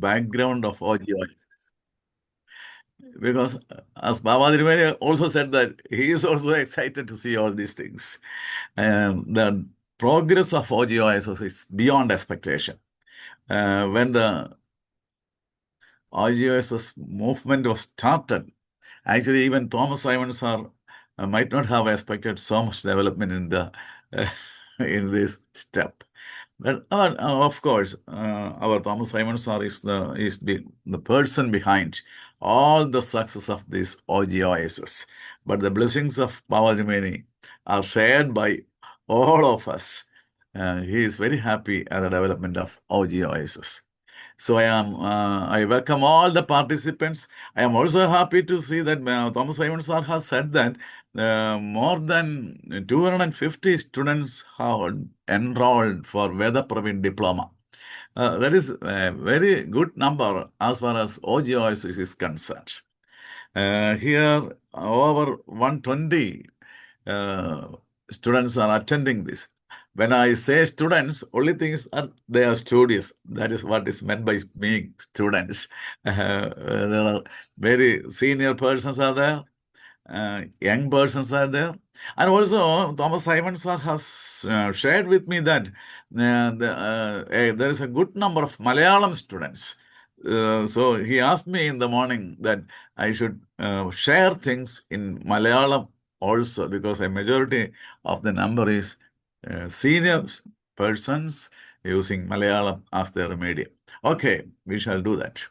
background of OGOIS. Because as Baba Dirumeni also said that he is also excited to see all these things. The progress of OGOIS is beyond expectation. When the OGOIS movement was started, actually even Thomas Simons might not have expected so much development in the in this step. But of course, our Thomas Simons is the person behind all the success of these OGOIS. But the blessings of Baba Dirumeni are shared by all of us. He is very happy at the development of OGOIS. So I welcome all the participants. I am also happy to see that Thomas Simon sir has said that more than 250 students have enrolled for Veda Praveen diploma. That is a very good number as far as OGOIS is concerned. Here, over 120 students are attending this. When I say students, only things are they are studious. That is what is meant by being students. There are very senior persons are there, young persons are there, and also Thomas Simon sir has shared with me that there is a good number of Malayalam students. So he asked me in the morning that I should share things in Malayalam also, because a majority of the number is senior persons using Malayalam as their medium. Okay, we shall do that.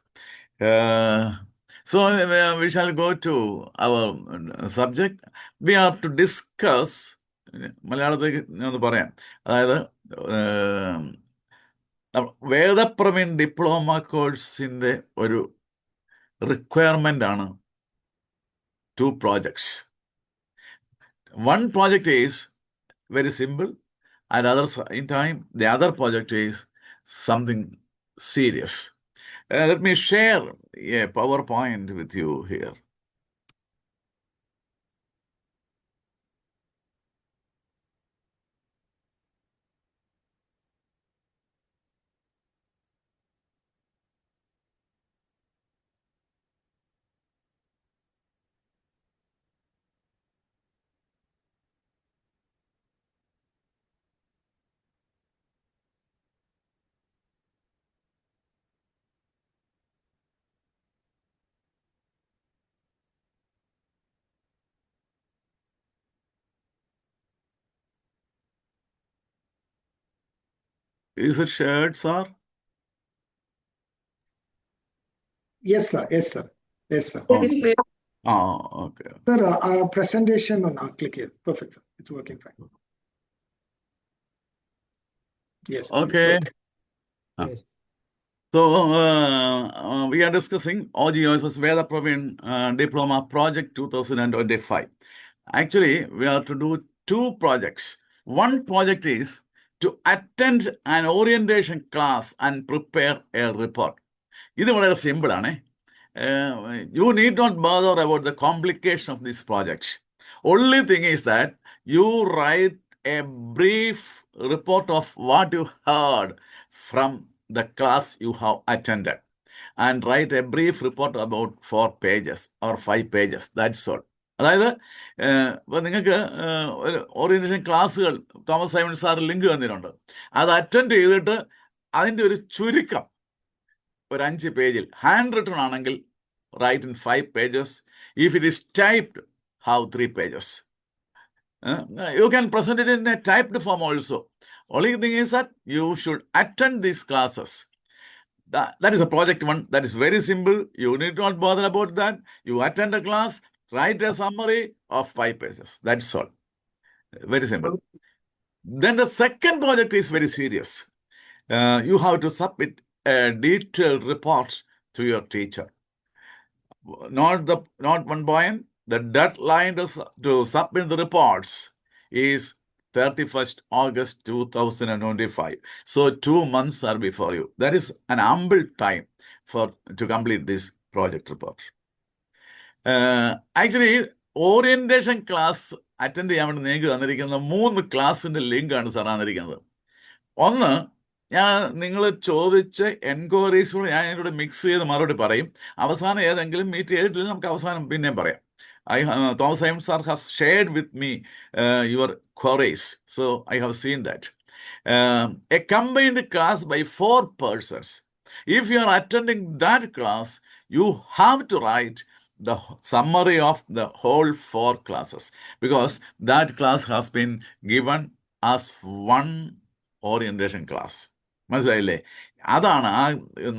So we shall go to our subject. We are to discuss മലയാളത്തിൽ ഒന്ന് പറയാം. അതായത് വേദപ്രവീൺ diploma കോഴ്സിന്റെ ഒരു requirement ആണ് 2 projects. One project is very simple, and in time the other project is something serious. Let me share a PowerPoint with you here. Is it shared, sir? Yes, sir. Yes, sir. Yes, sir. Okay. Okay. Sir, presentation on click here. Perfect, sir. It's working fine. Yes. Okay. Yes. So we are discussing OGOIS Veda Praveen Diploma Project 2025. Actually, we are to do 2 projects. One project is to attend an orientation class and prepare a report. This is very simple. You need not bother about the complication of this project. Only thing is that you write a brief report of what you heard from the class you have attended, and write a brief report about 4 pages or 5 pages. That's all. അതായത് ഇപ്പോൾ നിങ്ങൾക്ക് ഒരു orientation ക്ലാസ്സുകൾ Thomas Simon sir link തന്നിട്ടുണ്ട്. അത് attend ചെയ്തിട്ട് അതിൻ്റെ ഒരു ചുരുക്കം ഒരു 5 പേജിൽ ഹാൻഡ് റിട്ടൺ ആണെങ്കിൽ write in 5 pages. If it is typed, have 3 pages. You can present it in a typed form also. Only thing is that you should attend these classes. That is a project 1. That is very simple. You need not bother about that. You attend a class, write a summary of 5 pages. That's all. Very simple. Then the second project is very serious. You have to submit a detailed report to your teacher. Not one point. The deadline to submit the reports is 31st August 2025. So 2 months are before you. That is an ample time to complete this project report. Actually, orientation class attend ചെയ്യാൻ വേണ്ടി നിങ്ങൾക്ക് തന്നിരിക്കുന്ന 3 ക്ലാസ്സിന്റെ ലിങ്കാണ് sir തന്നിരിക്കുന്നത്. ഒന്ന് നിങ്ങൾ ചോദിച്ച എൻക്വയറീസുകൾ ഞാൻ ഇതിലൂടെ മിക്സ് ചെയ്ത് മറുപടി പറയും. അവസാനം ഏതെങ്കിലും മീറ്റ് ചെയ്തിട്ടില്ല നമുക്ക് അവസാനം പിന്നെയും പറയാം. Thomas Simon sir has shared with me your queries, so I have seen that. A combined class by 4 persons. If you are attending that class, you have to write the summary of the whole 4 classes because that class has been given as one orientation class. മനസ്സിലായില്ലേ? അതാണ് ആ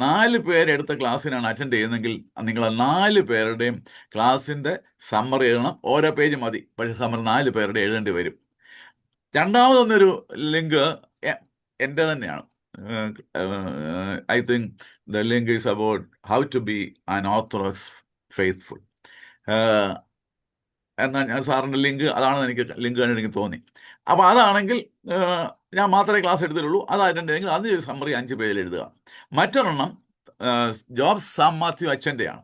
4 പേരെടുത്ത ക്ലാസ്സിനാണ് attend ചെയ്യുന്നതെങ്കിൽ നിങ്ങൾ 4 പേരുടെയും ക്ലാസ്സിൻ്റെ summary എഴുതണം. ഓരോ page മതി, പക്ഷേ സമ്മറി 4 പേരുടെ എഴുതേണ്ടി വരും. രണ്ടാമതൊന്നൊരു ലിങ്ക് എൻ്റെ തന്നെയാണ്. I think the link is about how to be an orthodox faithful. എന്നാൽ ഞാൻ സാറിൻ്റെ ലിങ്ക് അതാണെന്ന് എനിക്ക് ലിങ്ക് കണ്ടിട്ട് എനിക്ക് തോന്നി. അപ്പോൾ അതാണെങ്കിൽ ഞാൻ മാത്രമേ ക്ലാസ് എടുത്തിട്ടുള്ളൂ. അതായിട്ടുണ്ടെങ്കിൽ അതിന് ഒരു സമ്മറി 5 പേജിൽ എഴുതുക. മറ്റൊരെണ്ണം ജോബ് സാം മാത്യു അച്ഛൻ്റെയാണ്.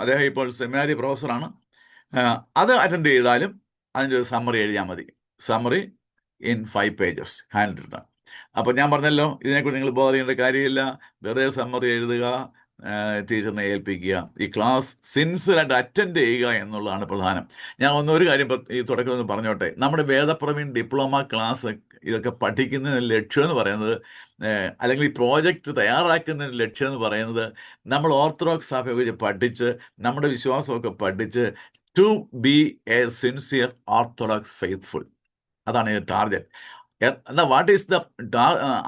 അദ്ദേഹം ഇപ്പോൾ സെമിനാരി പ്രൊഫസറാണ്. അത് അറ്റൻഡ് ചെയ്താലും അതിൻ്റെ ഒരു സമ്മറി എഴുതിയാൽ മതി. Summary in 5 pages hand written. അപ്പോൾ ഞാൻ പറഞ്ഞല്ലോ, ഇതിനെക്കുറിച്ച് നിങ്ങൾ ബോധ ചെയ്യേണ്ട കാര്യമില്ല. വെറുതെ സമ്മറി എഴുതുക, ടീച്ചറിനെ ഏൽപ്പിക്കുക. ഈ ക്ലാസ് സിൻസിയറായിട്ട് അറ്റൻഡ് ചെയ്യുക എന്നുള്ളതാണ് പ്രധാനം. ഞാൻ ഒരു കാര്യം ഈ തുടക്കത്തിൽ നിന്ന് പറഞ്ഞോട്ടെ. നമ്മുടെ വേദപ്രവീൺ ഡിപ്ലോമ ക്ലാസ് ഇതൊക്കെ പഠിക്കുന്നതിന് ലക്ഷ്യം എന്ന് പറയുന്നത്, അല്ലെങ്കിൽ ഈ പ്രോജക്റ്റ് തയ്യാറാക്കുന്നതിന് ലക്ഷ്യം എന്ന് പറയുന്നത്, നമ്മൾ ഓർത്തഡോക്സ് സഭയെ പഠിച്ച് നമ്മുടെ വിശ്വാസമൊക്കെ പഠിച്ച് to be a sincere orthodox faithful. അതാണ് ഈ target. What is the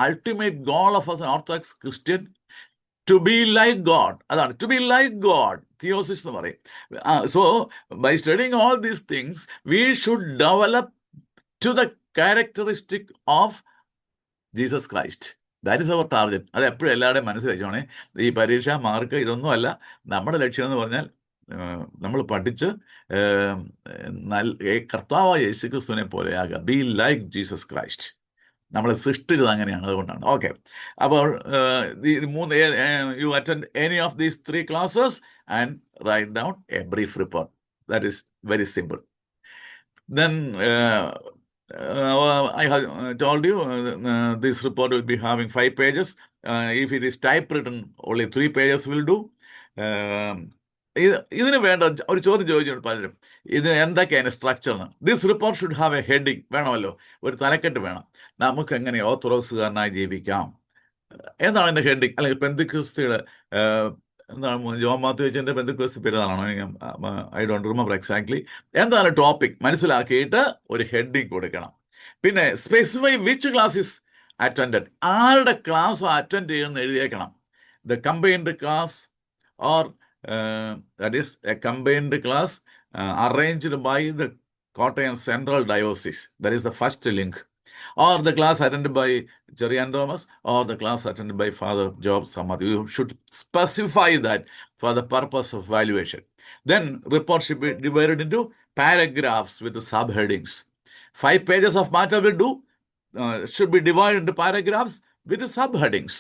ultimate goal of an orthodox Christian? To be like God. അതാണ് to be like God. Theosis എന്ന് പറയും. So by studying all these things, we should develop to the characteristic of Jesus Christ. That is our target. അത് എപ്പോഴും എല്ലാവരുടെയും മനസ്സിൽ വെച്ചോണേ. ഈ പരീക്ഷ mark ഇതൊന്നും അല്ല. നമ്മുടെ ലക്ഷ്യം എന്ന് പറഞ്ഞാൽ നമ്മൾ പഠിച്ച് കർത്താവായ യേശുക്രിസ്തുവിനെ പോലെയാകുക. Be like Jesus Christ. നമ്മളെ സൃഷ്ടിച്ചത് അങ്ങനെയാണ്, അതുകൊണ്ടാണ്. ഓക്കെ, അപ്പോൾ you attend any of these 3 classes and write down a brief report. That is very simple. Then I have told you this report will be having 5 pages. If it is typewritten, only 3 pages will do. ഇതിന് വേണ്ട ഒരു ചോദ്യം ചോദിച്ചിട്ടുണ്ട് പലരും, ഇതിന് എന്തൊക്കെയാണ് സ്ട്രക്ചർന്ന്. This report should have a heading. വേണമല്ലോ, ഒരു തലക്കെട്ട് വേണം. നമുക്ക് എങ്ങനെ ഓർത്തഡോക്സുകാരനായി ജീവിക്കാം എന്താണ് എൻ്റെ ഹെഡിങ്. അല്ലെങ്കിൽ പെന്തിക്കോസ്തിയുടെ എന്താണ്, ജോൺ മാത്യു അച്ഛൻ്റെ പെന്തിക്കോസ്തി പെരുന്നാളാണോ, ഐ ഡോണ്ട് റിമെമ്പർ എക്സാക്ട്ലി. എന്താണ് ടോപ്പിക് മനസ്സിലാക്കിയിട്ട് ഒരു ഹെഡിങ് കൊടുക്കണം. പിന്നെ സ്പെസിഫൈ വിച്ച് ക്ലാസ്സസ് അറ്റൻഡഡ്, ആരുടെ ക്ലാസ് അറ്റൻഡ് ചെയ്യുമെന്ന് എഴുതിയേക്കണം. The combined class or that is a combined class arranged by the Kottayam Central Diocese. That is the first link. Or the class attended by Jerian Thomas, or the class attended by Father Job Samat. You should specify that for the purpose of valuation. Then report should be divided into paragraphs with the subheadings. 5 pages of matter will do, should be divided into paragraphs with the subheadings.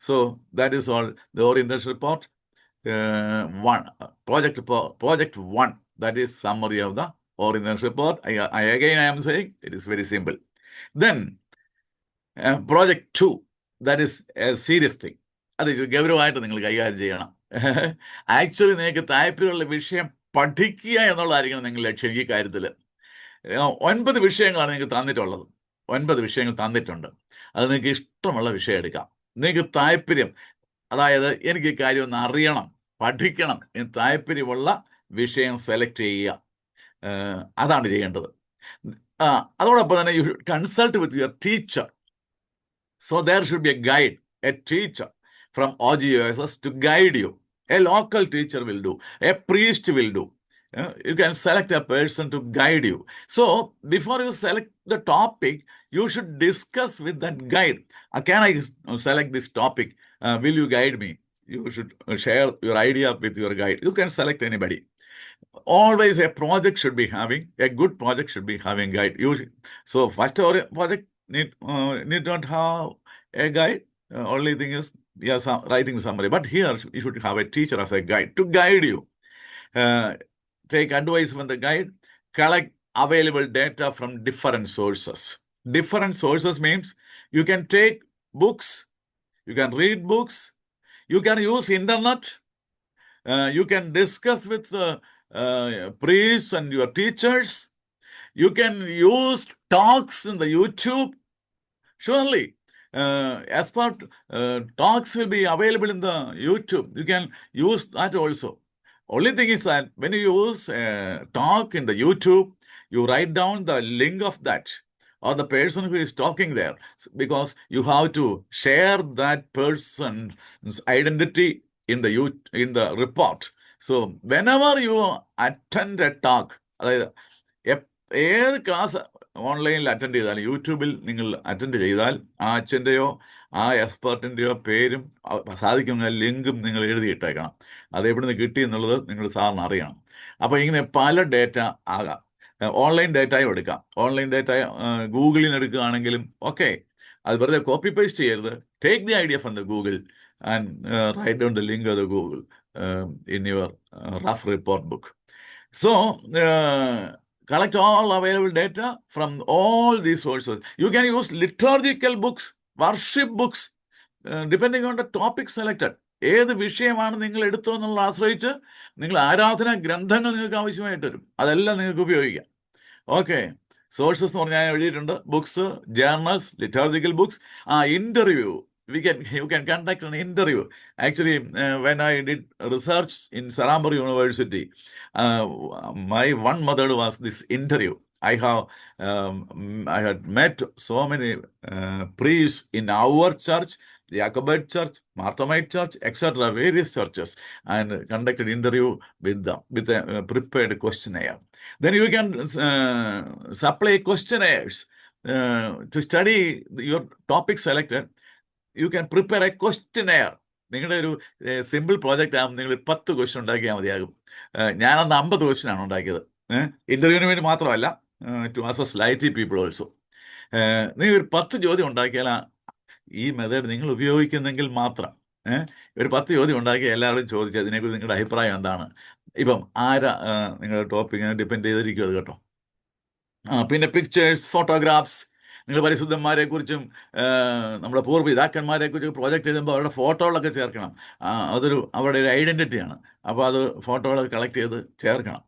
So that is all the orientation report. Project 1, that is summary of the orientation report. I am saying it is very simple. Then project 2, that is a serious thing. അത് ഗൗരവമായിട്ട് നിങ്ങൾ കൈകാര്യം ചെയ്യണം. Actually നിങ്ങൾക്ക് താല്പര്യമുള്ള വിഷയം പഠിക്കുക എന്നുള്ളതായിരിക്കണം നിങ്ങൾ ലക്ഷ്യം. ഈ കാര്യത്തിൽ 9 വിഷയങ്ങളാണ് നിങ്ങൾക്ക് തന്നിട്ടുള്ളത്. 9 വിഷയങ്ങൾ തന്നിട്ടുണ്ട്. അത് നിങ്ങൾക്ക് ഇഷ്ടമുള്ള വിഷയം എടുക്കാം. നിങ്ങൾക്ക് താല്പര്യം, അതായത് എനിക്ക് ഈ കാര്യം ഒന്ന് അറിയണം, പഠിക്കണം എന്ന് താല്പര്യമുള്ള വിഷയം സെലക്ട് ചെയ്യുക. അതാണ് ചെയ്യേണ്ടത്. അതോടൊപ്പം തന്നെ you should consult with your teacher. So there should be A guide, A teacher from OGOSS to guide you. A local teacher will do, a priest will do. You can select a person to guide you. So before you select the topic, you should discuss with that guide. Can I select this topic? Will you guide me? You should share your idea with your guide. You can select anybody. Always a project should be having, a good project should be having guide. So first project need not have a guide. Only thing is, yes, writing summary. But here you should have a teacher as a guide to guide you. Take advice from the guide. Collect available data from different sources. Different sources means you can take books, you can read books, you can use internet, you can discuss with priests and your teachers, you can use talks in the YouTube. Surely, expert talks will be available in the YouTube. You can use that also. Only thing is that when you use talk in the YouTube, you write down the link of that or the person who is talking there, because you have to share that person's identity in the report. So whenever you attend a talk, അതായത് ഏത് class ഓൺലൈനിൽ attend ചെയ്താൽ, യൂട്യൂബിൽ നിങ്ങൾ attend ചെയ്താൽ, ആ അച്ഛൻ്റെയോ ആ എക്സ്പെർട്ടിൻ്റെയോ പേരും സാധിക്കുന്ന ലിങ്കും നിങ്ങൾ എഴുതിയിട്ടേക്കണം. അത് എവിടെ നിന്ന് കിട്ടി എന്നുള്ളത് നിങ്ങൾ സാറിന് അറിയണം. അപ്പോൾ ഇങ്ങനെ പല ഡേറ്റ ആകാം. ഓൺലൈൻ ഡേറ്റയും എടുക്കാം. ഓൺലൈൻ ഡേറ്റ ഗൂഗിളിൽ നിന്ന് എടുക്കുകയാണെങ്കിലും ഓക്കെ, അത് വെറുതെ കോപ്പി പേസ്റ്റ് ചെയ്യരുത്. Take the idea from the Google and write down the link of the Google in your rough report book. So, collect all available data from all these sources. You can use liturgical books, worship books, depending on the topic selected. ഏത് വിഷയമാണ് നിങ്ങൾ എടുത്തോ എന്നുള്ള ആശ്രയിച്ച് നിങ്ങൾ ആരാധനാ ഗ്രന്ഥങ്ങൾ നിങ്ങൾക്ക് ആവശ്യമായിട്ട് വരും. അതെല്ലാം നിങ്ങൾക്ക് ഉപയോഗിക്കാം. ഓക്കെ, സോഴ്സസ് എന്ന് പറഞ്ഞാൽ ഞാൻ എഴുതിയിട്ടുണ്ട്. Books, journals, liturgical books. Interview, you can conduct an interview. Actually, when I did research in Sarambar University, my one method was this interview. I had met so many priests in our church, the Jacobite Church, Marthamite Church, etc., various churches, and conducted interview with them with a prepared questionnaire. Then you can supply questionnaires to study your topic selected. You can prepare a questionnaire. നിങ്ങളുടെ ഒരു simple project ആകുമ്പോൾ നിങ്ങൾ 10 question ഉണ്ടാക്കിയാൽ മതിയാകും. ഞാനന്ന് 50 ക്വസ്റ്റ്യനാണ് ഉണ്ടാക്കിയത്. ഇന്റർവ്യൂവിന് വേണ്ടി മാത്രമല്ല, to assess laity people also. നിങ്ങൾ ഒരു 10 ചോദ്യം ഉണ്ടാക്കിയാൽ ഈ മെത്തേഡ് നിങ്ങൾ ഉപയോഗിക്കുന്നെങ്കിൽ മാത്രം ഒരു 10 ചോദ്യം ഉണ്ടാക്കി എല്ലാവരും ചോദിച്ചു അതിനെക്കുറിച്ച് നിങ്ങളുടെ അഭിപ്രായം എന്താണ്. ഇപ്പം ആരാ നിങ്ങളുടെ ടോപ്പിക്കിനെ ഡിപ്പെൻഡ് ചെയ്തിരിക്കും അത് കേട്ടോ. പിന്നെ പിക്ചേഴ്സ്, ഫോട്ടോഗ്രാഫ്സ്. നിങ്ങൾ പരിശുദ്ധന്മാരെ കുറിച്ചും നമ്മുടെ പൂർവ്വപിതാക്കന്മാരെ കുറിച്ചും പ്രോജക്റ്റ് എഴുതുമ്പോൾ അവരുടെ ഫോട്ടോകളൊക്കെ ചേർക്കണം. അതൊരു അവരുടെ ഒരു ഐഡൻറ്റിറ്റിയാണ്. അപ്പോൾ അത് ഫോട്ടോകളൊക്കെ കളക്ട് ചെയ്ത് ചേർക്കണം.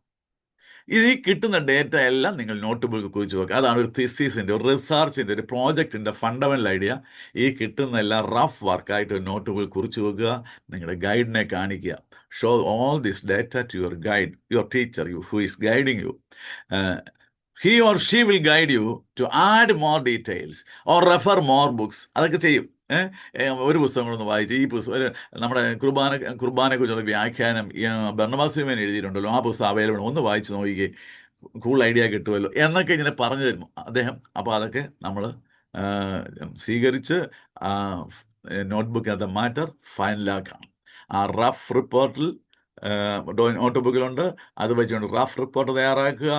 ഇത് ഈ കിട്ടുന്ന ഡേറ്റ എല്ലാം നിങ്ങൾ നോട്ട് ബുക്ക് കുറിച്ച് വെക്കുക. അതാണ് ഒരു തിസീസിൻ്റെ, ഒരു റിസർച്ചിൻ്റെ, ഒരു പ്രോജക്റ്റിൻ്റെ ഫണ്ടമെൻ്റൽ ഐഡിയ. ഈ കിട്ടുന്ന എല്ലാം റഫ് വർക്കായിട്ട് നോട്ട് ബുക്ക് കുറിച്ച് വെക്കുക. നിങ്ങളുടെ ഗൈഡിനെ കാണിക്കുക. Show all this data to your guide, your teacher, who is guiding you. He or she will guide you to add more details or refer more books. അതൊക്കെ ചെയ്യും. ഒരു പുസ്തകങ്ങളൊന്ന് വായിച്ച് ഈ പുസ്തകം നമ്മുടെ കുർബാനെ കുറിച്ചുള്ള വ്യാഖ്യാനം ബർണബാസ് എഴുതിയിട്ടുണ്ടല്ലോ, ആ പുസ്തകം അവൈലബിൾ, ഒന്ന് വായിച്ച് നോക്കിക്കേ, കൂൾ ഐഡിയ കിട്ടുമല്ലോ എന്നൊക്കെ ഇങ്ങനെ പറഞ്ഞു തരുന്നു അദ്ദേഹം. അപ്പോൾ അതൊക്കെ നമ്മൾ സ്വീകരിച്ച് നോട്ട്ബുക്കിനകത്ത് മാറ്റർ ഫൈനലാക്കാം. ആ റഫ് റിപ്പോർട്ടിൽ നോട്ട് ബുക്കിലുണ്ട്, അത് വെച്ചുകൊണ്ട് റഫ് റിപ്പോർട്ട് തയ്യാറാക്കുക.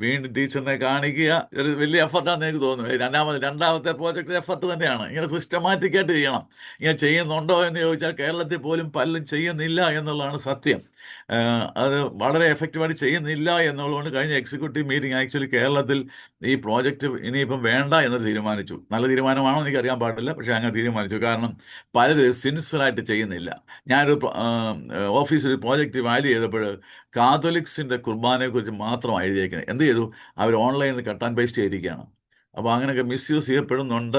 വീണ്ടും ടീച്ചറിനെ കാണിക്കുക. ഒരു വലിയ എഫർട്ടാണെന്ന് എനിക്ക് തോന്നുന്നു. രണ്ടാമത്തെ പ്രോജക്റ്റ് എഫർട്ട് തന്നെയാണ്. ഇങ്ങനെ സിസ്റ്റമാറ്റിക്കായിട്ട് ചെയ്യണം. ഇങ്ങനെ ചെയ്യുന്നുണ്ടോ എന്ന് ചോദിച്ചാൽ കേരളത്തിൽ പോലും പലരും ചെയ്യുന്നില്ല എന്നുള്ളതാണ് സത്യം. അത് വളരെ എഫക്റ്റീവായിട്ട് ചെയ്യുന്നില്ല എന്നുള്ളതുകൊണ്ട് കഴിഞ്ഞ എക്സിക്യൂട്ടീവ് മീറ്റിംഗ് ആക്ച്വലി കേരളത്തിൽ ഈ പ്രോജക്റ്റ് ഇനിയിപ്പം വേണ്ട എന്ന് തീരുമാനിച്ചു. നല്ല തീരുമാനമാണോ എനിക്ക് അറിയാൻ പാടില്ല, പക്ഷേ അങ്ങനെ തീരുമാനിച്ചു. കാരണം പലരും സിൻസിയറായിട്ട് ചെയ്യുന്നില്ല. ഞാനൊരു ഓഫീസിൽ പ്രോജക്റ്റ് വാല്യൂ ചെയ്തപ്പോൾ കാത്തോലിക്സിൻ്റെ കുർബാനയെക്കുറിച്ച് മാത്രമാണ് എഴുതിയേക്കുന്നത്. എന്ത് ചെയ്തു? അവർ ഓൺലൈനിൽ നിന്ന് കട്ട് ആൻഡ് പേസ്റ്റ് ചെയ്തിരിക്കുകയാണ്. അപ്പോൾ അങ്ങനെയൊക്കെ മിസ്യൂസ് ചെയ്യപ്പെടുന്നുണ്ട്.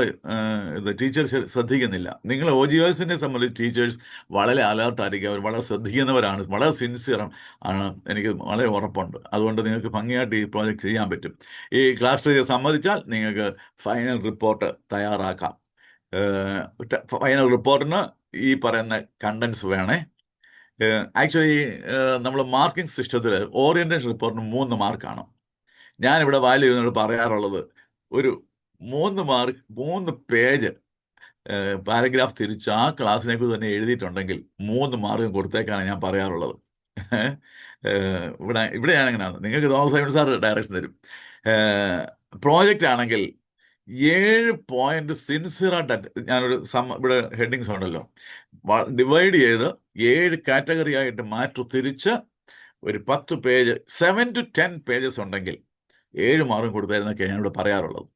ഇത് ടീച്ചേഴ്സ് ശ്രദ്ധിക്കുന്നില്ല. നിങ്ങൾ OGOസിനെ സംബന്ധിച്ച് ടീച്ചേഴ്സ് വളരെ അലേർട്ടായിരിക്കും. അവർ വളരെ ശ്രദ്ധിക്കുന്നവരാണ്, വളരെ സിൻസിയർ ആണ്, എനിക്ക് വളരെ ഉറപ്പുണ്ട്. അതുകൊണ്ട് നിങ്ങൾക്ക് ഭംഗിയായിട്ട് ഈ പ്രോജക്റ്റ് ചെയ്യാൻ പറ്റും. ഈ ക്ലാസ് ടീച്ചർ സമ്മതിച്ചാൽ നിങ്ങൾക്ക് ഫൈനൽ റിപ്പോർട്ട് തയ്യാറാക്കാം. ഫൈനൽ റിപ്പോർട്ടിന് ഈ പറയുന്ന കണ്ടൻസ് വേണേ. ആക്ച്വലി നമ്മൾ മാർക്കിംഗ് സിസ്റ്റത്തിൽ ഓറിയൻറ്റേഷൻ റിപ്പോർട്ടിന് 3 മാർക്കാണ്. ഞാനിവിടെ വാല്യൂ ചെയ്യുന്നത് പറയാറുള്ളത്, ഒരു 3 മാർക്ക് 3 പേജ് പാരഗ്രാഫ് തിരിച്ച് ആ ക്ലാസ്സിനെക്കുറിച്ച് തന്നെ എഴുതിയിട്ടുണ്ടെങ്കിൽ 3 മാർക്കും കൊടുത്തേക്കാണ് ഞാൻ പറയാറുള്ളത്. ഇവിടെ ഞാനങ്ങനെയാണ്. നിങ്ങൾക്ക് തോമസ് സൈമൺ സാർ ഡയറക്ഷൻ തരും. പ്രോജക്റ്റ് ആണെങ്കിൽ 7 പോയിന്റ് സിൻസിയറായിട്ട് ഞാനൊരു ഇവിടെ ഹെഡിങ്സ് ഉണ്ടല്ലോ, ഡിവൈഡ് ചെയ്ത് 7 കാറ്റഗറി ആയിട്ട് മാറ്റി തിരിച്ച് ഒരു 10 പേജ് 7 to 10 പേജസ് ഉണ്ടെങ്കിൽ 7 മാർക്കും കൊടുത്തായിരുന്നൊക്കെ ഞാനിവിടെ പറയാറുള്ളത്.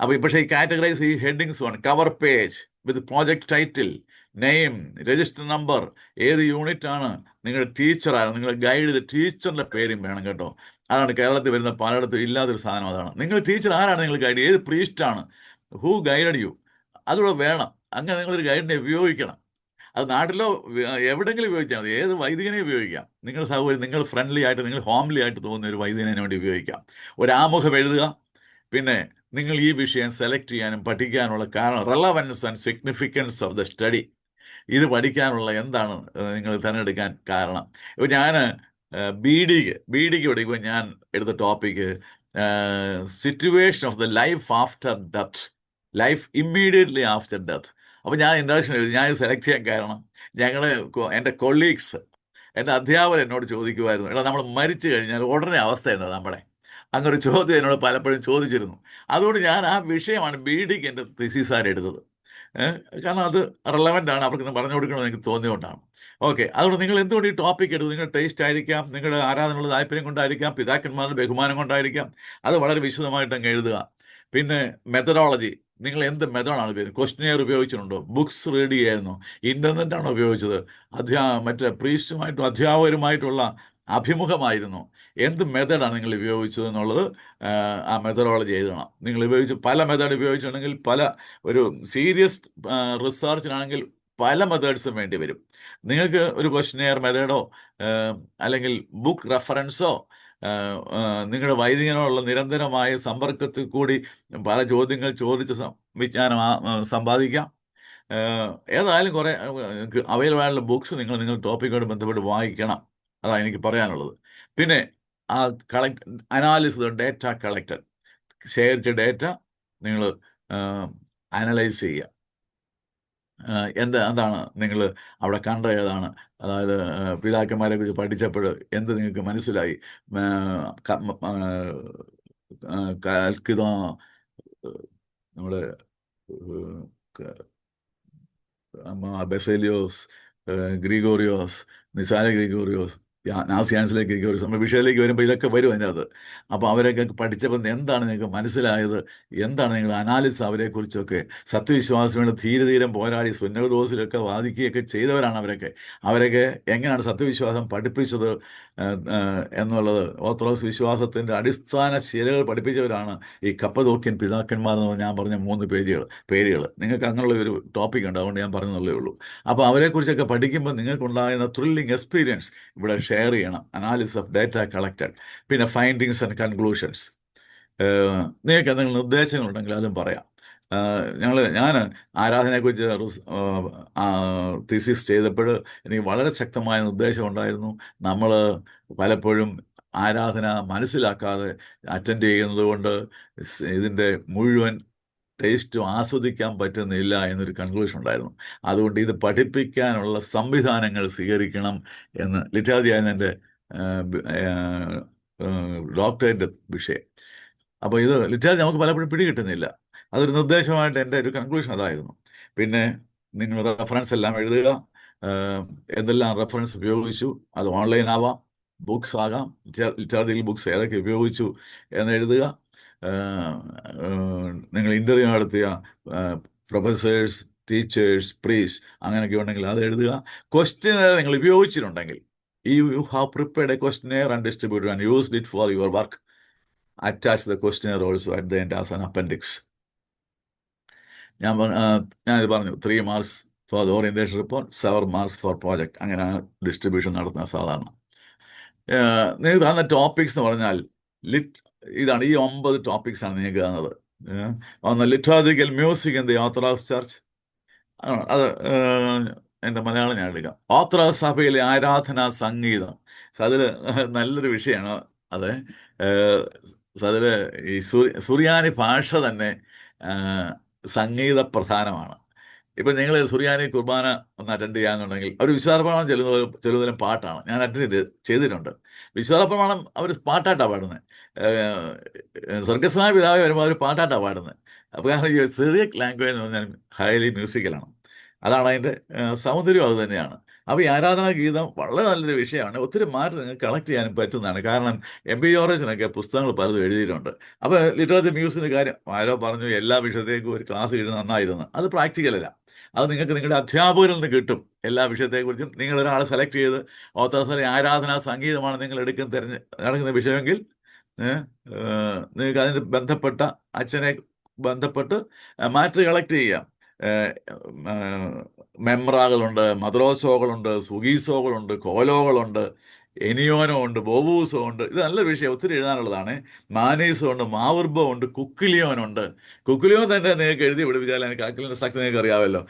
അപ്പോൾ പക്ഷേ ഈ കാറ്റഗറൈസ് ഈ ഹെഡിങ്സ് ആണ്. Cover page with project title, name, register number, ഏത് യൂണിറ്റ് ആണ്, നിങ്ങളുടെ ടീച്ചറാണ്, നിങ്ങളുടെ ഗൈഡ് ചെയ്ത ടീച്ചറിൻ്റെ പേരും വേണം കേട്ടോ. അതാണ് കേരളത്തിൽ വരുന്ന പലയിടത്തും ഇല്ലാത്തൊരു സാധനം അതാണ്. നിങ്ങൾ ടീച്ചർ ആരാണ് നിങ്ങൾ ഗൈഡ്, ഏത് പ്രീസ്റ്റാണ്, ഹൂ ഗൈഡഡ് യു, അതുകൂടെ വേണം. അങ്ങനെ നിങ്ങളൊരു ഗൈഡിനെ ഉപയോഗിക്കണം. അത് നാട്ടിലോ എവിടെയെങ്കിലും ഉപയോഗിച്ചാൽ മതി, ഏത് വൈദികനെ ഉപയോഗിക്കാം. നിങ്ങൾ സൗകര്യം, നിങ്ങൾ ഫ്രണ്ട്ലി ആയിട്ട്, നിങ്ങൾ ഹോംലി ആയിട്ട് തോന്നുന്ന ഒരു വൈദികനെ വേണ്ടി ഉപയോഗിക്കാം. ഒരു ആമുഖം എഴുതുക. പിന്നെ നിങ്ങൾ ഈ വിഷയം സെലക്ട് ചെയ്യാനും പഠിക്കാനുള്ള കാരണം, relevance and significance of the study, ഇത് പഠിക്കാനുള്ള എന്താണ് നിങ്ങൾ തിരഞ്ഞെടുക്കാൻ കാരണം. ഇപ്പോൾ ഞാൻ ബി ഡിക്ക് പഠിക്കുമ്പോൾ ഞാൻ എടുത്ത topic situation of the life after death, life immediately after death. അപ്പോൾ ഞാൻ ഇൻട്രഡക്ഷൻ എഴുതി. ഞാൻ സെലക്ട് ചെയ്യാൻ കാരണം എൻ്റെ കൊളീഗ്സ്, എൻ്റെ അധ്യാപകർ എന്നോട് ചോദിക്കുമായിരുന്നു, എടാ നമ്മൾ മരിച്ചു കഴിഞ്ഞാൽ ഉടനെ അവസ്ഥ എന്താ നമ്മുടെ, അങ്ങനൊരു ചോദ്യം എന്നോട് പലപ്പോഴും ചോദിച്ചിരുന്നു. അതുകൊണ്ട് ഞാൻ ആ വിഷയമാണ് ബി ഡിക്ക് എൻ്റെ തിസീസായിട്ട് എടുത്തത്. കാരണം അത് റെലവൻ്റ് ആണ്, അവർക്ക് പറഞ്ഞു കൊടുക്കണമെന്ന് എനിക്ക് തോന്നിയുകൊണ്ടാണ്. ഓക്കെ, അതുകൊണ്ട് നിങ്ങൾ എന്തുകൊണ്ട് ഈ ടോപ്പിക് എടുത്തു? നിങ്ങളുടെ ടേസ്റ്റ് ആയിരിക്കാം, നിങ്ങളുടെ ആരാധനയുള്ള താല്പര്യം കൊണ്ടായിരിക്കാം, പിതാക്കന്മാരുടെ ബഹുമാനം കൊണ്ടായിരിക്കാം. അത് വളരെ വിശദമായിട്ട് അങ്ങ് എഴുതുക. പിന്നെ മെത്തഡോളജി, നിങ്ങൾ എന്ത് മെത്തേഡാണ് ഉപയോഗിക്കുന്നത്? ക്വസ്റ്റ്യനെയർ ഉപയോഗിച്ചിട്ടുണ്ടോ? ബുക്സ് റീഡ് ചെയ്യായിരുന്നോ? ഇൻ്റർനെറ്റാണോ ഉപയോഗിച്ചത്? മറ്റേ പ്രീസ്റ്റുമായിട്ടും അധ്യാപകരുമായിട്ടുള്ള അഭിമുഖമായിരുന്നു? എന്ത് മെത്തേഡാണ് നിങ്ങൾ ഉപയോഗിച്ചത് എന്നുള്ളത് ആ മെത്തഡോളജി എഴുതണം. നിങ്ങൾ പല മെത്തേഡ് ഉപയോഗിച്ചിട്ടുണ്ടെങ്കിൽ, ഒരു സീരിയസ് റിസർച്ചിനാണെങ്കിൽ പല മെത്തേഡ്സും വേണ്ടി വരും. നിങ്ങൾക്ക് ഒരു ക്വസ്റ്റ്യനെയർ മെത്തേഡോ അല്ലെങ്കിൽ ബുക്ക് റെഫറൻസോ നിങ്ങളുടെ വൈദികനോടുള്ള നിരന്തരമായ സമ്പർക്കത്തിൽ കൂടി പല ചോദ്യങ്ങൾ ചോദിച്ച് വിജ്ഞാനം സമ്പാദിക്കാം. ഏതായാലും കുറേ അവൈലബിൾ ആയിട്ടുള്ള ബുക്സ് നിങ്ങൾ ടോപ്പിക്കോട് ബന്ധപ്പെട്ട് വായിക്കണം. അതാണ് എനിക്ക് പറയാനുള്ളത്. പിന്നെ ആ അനാലിസിസ് ഡേറ്റ കളക്റ്റഡ്, ശേഖരിച്ച ഡേറ്റ നിങ്ങൾ അനലൈസ് ചെയ്യുക. എന്താണ് നിങ്ങൾ അവിടെ കണ്ട ഏതാണ്, അതായത് പിതാക്കന്മാരെ കുറിച്ച് പഠിച്ചപ്പോൾ എന്ത് നിങ്ങൾക്ക് മനസ്സിലായി? കൽക്കിതോ, നമ്മുടെ ബെസേലിയോസ്, ഗ്രിഗോറിയോസ്, നിസാര ഗ്രിഗോറിയോസ്, നാസിയാൻസിലെ ഗ്രിഗോറിയോസ്, നമ്മുടെ വിഷയത്തിലേക്ക് വരുമ്പോൾ ഇതൊക്കെ വരും അതിൻ്റെ അത്. അപ്പോൾ അവരൊക്കെ പഠിച്ചപ്പോൾ എന്താണ് നിങ്ങൾക്ക് മനസ്സിലായത്, എന്താണ് നിങ്ങളുടെ അനാലിസിസ് അവരെക്കുറിച്ചൊക്കെ? സത്യവിശ്വാസം വേണ്ടി ധീരധീരം പോരാടി സുന്നതദോസിലൊക്കെ വാദിക്കുകയൊക്കെ ചെയ്തവരാണ് അവരൊക്കെ എങ്ങനെയാണ് സത്യവിശ്വാസം പഠിപ്പിച്ചത് എന്നുള്ളത്, ഓർത്തഡോക്സ് വിശ്വാസത്തിൻ്റെ അടിസ്ഥാന ശിലകൾ പഠിപ്പിച്ചവരാണ് ഈ കപ്പദോക്യൻ പിതാക്കന്മാർ എന്ന് ഞാൻ പറഞ്ഞ 3 പേരുകൾ. നിങ്ങൾക്ക് അങ്ങനെയുള്ള ഒരു ടോപ്പിക് ഉണ്ട്, അതുകൊണ്ട് ഞാൻ പറഞ്ഞതല്ലേ ഉള്ളൂ. അപ്പോൾ അവരെക്കുറിച്ചൊക്കെ പഠിക്കുമ്പോൾ നിങ്ങൾക്കുണ്ടാകുന്ന ത്രില്ലിംഗ് എക്സ്പീരിയൻസ് ഇവിടെ ഷെയർ ചെയ്യണം. Analysis of data collected. പിന്നെ ഫൈൻഡിങ്സ് ആൻഡ് കൺക്ലൂഷൻസ്. നിങ്ങൾക്ക് എന്തെങ്കിലും നിർദ്ദേശങ്ങളുണ്ടെങ്കിൽ അതും പറയാം. ഞാൻ ആരാധനയെക്കുറിച്ച് തീസിസ് ചെയ്തപ്പോൾ എനിക്ക് വളരെ ശക്തമായ നിർദ്ദേശം ഉണ്ടായിരുന്നു. നമ്മൾ പലപ്പോഴും ആരാധന മനസ്സിലാക്കാതെ അറ്റൻഡ് ചെയ്യുന്നത് കൊണ്ട് ഇതിൻ്റെ മുഴുവൻ ടേസ്റ്റും ആസ്വദിക്കാൻ പറ്റുന്നില്ല എന്നൊരു കൺക്ലൂഷൻ ഉണ്ടായിരുന്നു. അതുകൊണ്ട് ഇത് പഠിപ്പിക്കാനുള്ള സംവിധാനങ്ങൾ സ്വീകരിക്കണം എന്ന് ലിറ്റാർജി ആയിരുന്നു എൻ്റെ ഡോക്ടറേറ്റ് വിഷയം. അപ്പോൾ ഇത് ലിറ്റാർജി നമുക്ക് പലപ്പോഴും പിടികിട്ടുന്നില്ല. അതൊരു നിർദ്ദേശമായിട്ട് എൻ്റെ ഒരു കൺക്ലൂഷൻ അതായിരുന്നു. പിന്നെ നിങ്ങൾ റെഫറൻസ് എല്ലാം എഴുതുക. എന്തെല്ലാം റെഫറൻസ് ഉപയോഗിച്ചു, അത് ഓൺലൈൻ ആവാം, ബുക്സ് ആകാം, ലിറ്റാർജിയിൽ ബുക്സ് ഏതൊക്കെ ഉപയോഗിച്ചു എന്ന് എഴുതുക. നിങ്ങൾ ഇൻ്റർവ്യൂ നടത്തിയ പ്രൊഫസേഴ്സ്, ടീച്ചേഴ്സ്, പ്രീസ് അങ്ങനെയൊക്കെ ഉണ്ടെങ്കിൽ അത് എഴുതുക. ക്വസ്റ്റ്യനെയർ നിങ്ങൾ ഉപയോഗിച്ചിട്ടുണ്ടെങ്കിൽ, you have prepared a questionnaire and distributed and used it for your work, attach the questionnaire also at the end as an appendix. ഞാനിത് പറഞ്ഞു, 3 marks for the orientation report, 7 marks for project. അങ്ങനെയാണ് distribution നടത്തുന്നത് സാധാരണ. നിങ്ങൾക്ക് തന്ന topics എന്ന് പറഞ്ഞാൽ ഇതാണ്. ഈ 9 ടോപ്പിക്സാണ് നിങ്ങൾക്ക് തന്നത്. ഒന്ന് liturgical music in the Orthodox church. അത് എൻ്റെ മലയാളം ഞാൻ എടുക്കാം. ഓർത്തഡോക്സ് സഭയിലെ ആരാധനാ സംഗീതം. അതിൽ നല്ലൊരു വിഷയമാണ് അത്. അതിൽ ഈ സുറിയാനി ഭാഷ തന്നെ സംഗീത പ്രധാനമാണ്. ഇപ്പം നിങ്ങൾ സുറിയാനി കുർബാന ഒന്ന് അറ്റൻഡ് ചെയ്യാന്നുണ്ടെങ്കിൽ അവർ വിശ്വാസപ്രമാണം ചെല്ലുന്നതിലും പാട്ടാണ്. ഞാൻ അറ്റൻഡ് ചെയ്തിട്ടുണ്ട്. വിശ്വാസപ്രമാണം അവർ പാട്ടായിട്ടാണ് പാടുന്നത്. സ്വർഗസ്നായ പിതാവ് വരുമ്പോൾ അവർ പാട്ടായിട്ടാണ് പാടുന്നത്. അപ്പോൾ കാരണം ഈ സിറിയക് ലാംഗ്വേജ് എന്ന് പറഞ്ഞാൽ ഹൈലി മ്യൂസിക്കലാണ്. അതാണ് അതിൻ്റെ സൗന്ദര്യം, അത് തന്നെയാണ്. അപ്പോൾ ഈ ആരാധനാ ഗീതം വളരെ നല്ലൊരു വിഷയമാണ്. ഒത്തിരി മാർക്ക് നിങ്ങൾക്ക് കളക്ട് ചെയ്യാനും പറ്റുന്നതാണ്. കാരണം എം.പി. ജോർജിനൊക്കെ പുസ്തകങ്ങൾ പലതും എഴുതിയിട്ടുണ്ട്. അപ്പോൾ ലിറ്ററേച്ചർ മ്യൂസിൻ്റെ കാര്യം ആരോ പറഞ്ഞു എല്ലാ വിഷയത്തേക്കും ഒരു ക്ലാസ് എഴുതി നന്നായിരുന്നു. അത് പ്രാക്ടിക്കലല്ല. അത് നിങ്ങൾക്ക് നിങ്ങളുടെ അധ്യാപകരിൽ നിന്ന് കിട്ടും. എല്ലാ വിഷയത്തെക്കുറിച്ചും നിങ്ങളൊരാളെ സെലക്ട് ചെയ്ത് ഓത്തോസറി ആരാധനാ സംഗീതമാണ് നിങ്ങൾ നടക്കുന്ന വിഷയമെങ്കിൽ നിങ്ങൾക്ക് അതിന് ബന്ധപ്പെട്ട അച്ഛനെ ബന്ധപ്പെട്ട് മാറ്റർ കളക്ട് ചെയ്യാം. മെമ്രാകളുണ്ട്, മദ്രോസോകളുണ്ട്, സുഗീസോകളുണ്ട്, കോലോകളുണ്ട്, എനിയോനോ ഉണ്ട്, ബോബൂസോ ഉണ്ട്. ഇത് നല്ല വിഷയം, ഒത്തിരി എഴുതാനുള്ളതാണ്. മാനീസോ ഉണ്ട്, മാവുർബോ ഉണ്ട്, കുക്കിലിയോനുണ്ട്. കുക്കിലിയോൻ തന്നെ നിങ്ങൾക്ക് എഴുതി പിടിപ്പിച്ചാൽ എനിക്ക് അക്കിലിൻ്റെ സ്ട്രക്ചർ നിങ്ങൾക്ക് അറിയാമല്ലോ.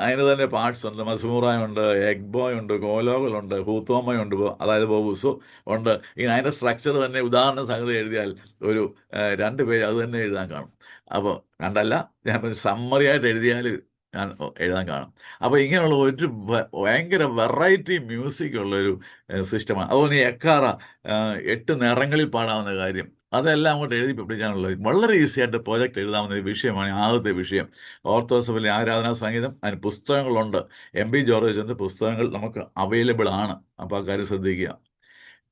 അതിന് തന്നെ പാർട്സ് ഉണ്ട്, മസ്മൂറായുണ്ട്, എഗ്ബോയ് ഉണ്ട്, കോലോകളുണ്ട്, ഹൂത്തോമയുണ്ട്, അതായത് ബോബൂസോ ഉണ്ട്. ഇങ്ങനെ അതിൻ്റെ സ്ട്രക്ചർ തന്നെ ഉദാഹരണ സംഗതി എഴുതിയാൽ ഒരു 2 പേജ് അത് തന്നെ എഴുതാൻ കാണും. അപ്പോൾ 2 അല്ല, ഞാൻ സമ്മറി ആയിട്ട് എഴുതിയാൽ ഞാൻ എഴുതാൻ കാണും. അപ്പോൾ ഇങ്ങനെയുള്ള ഒരു ഭയങ്കര വെറൈറ്റി മ്യൂസിക് ഉള്ളൊരു സിസ്റ്റമാണ്. അതുപോലെ ഈ എക്കാറ 8 നിറങ്ങളിൽ പാടാവുന്ന കാര്യം അതെല്ലാം അങ്ങോട്ട് എഴുതി പിടിക്കാനുള്ളത് വളരെ ഈസി ആയിട്ട് പ്രോജക്റ്റ് എഴുതാവുന്ന ഒരു വിഷയമാണ് ആദ്യത്തെ വിഷയം. ഓർത്തോസഭയിലെ ആരാധനാ സംഗീതം. അതിന് പുസ്തകങ്ങളുണ്ട്. എം.പി. ജോർജിൻ്റെ പുസ്തകങ്ങൾ നമുക്ക് അവൈലബിൾ ആണ്. അപ്പോൾ ആ കാര്യം ശ്രദ്ധിക്കുക.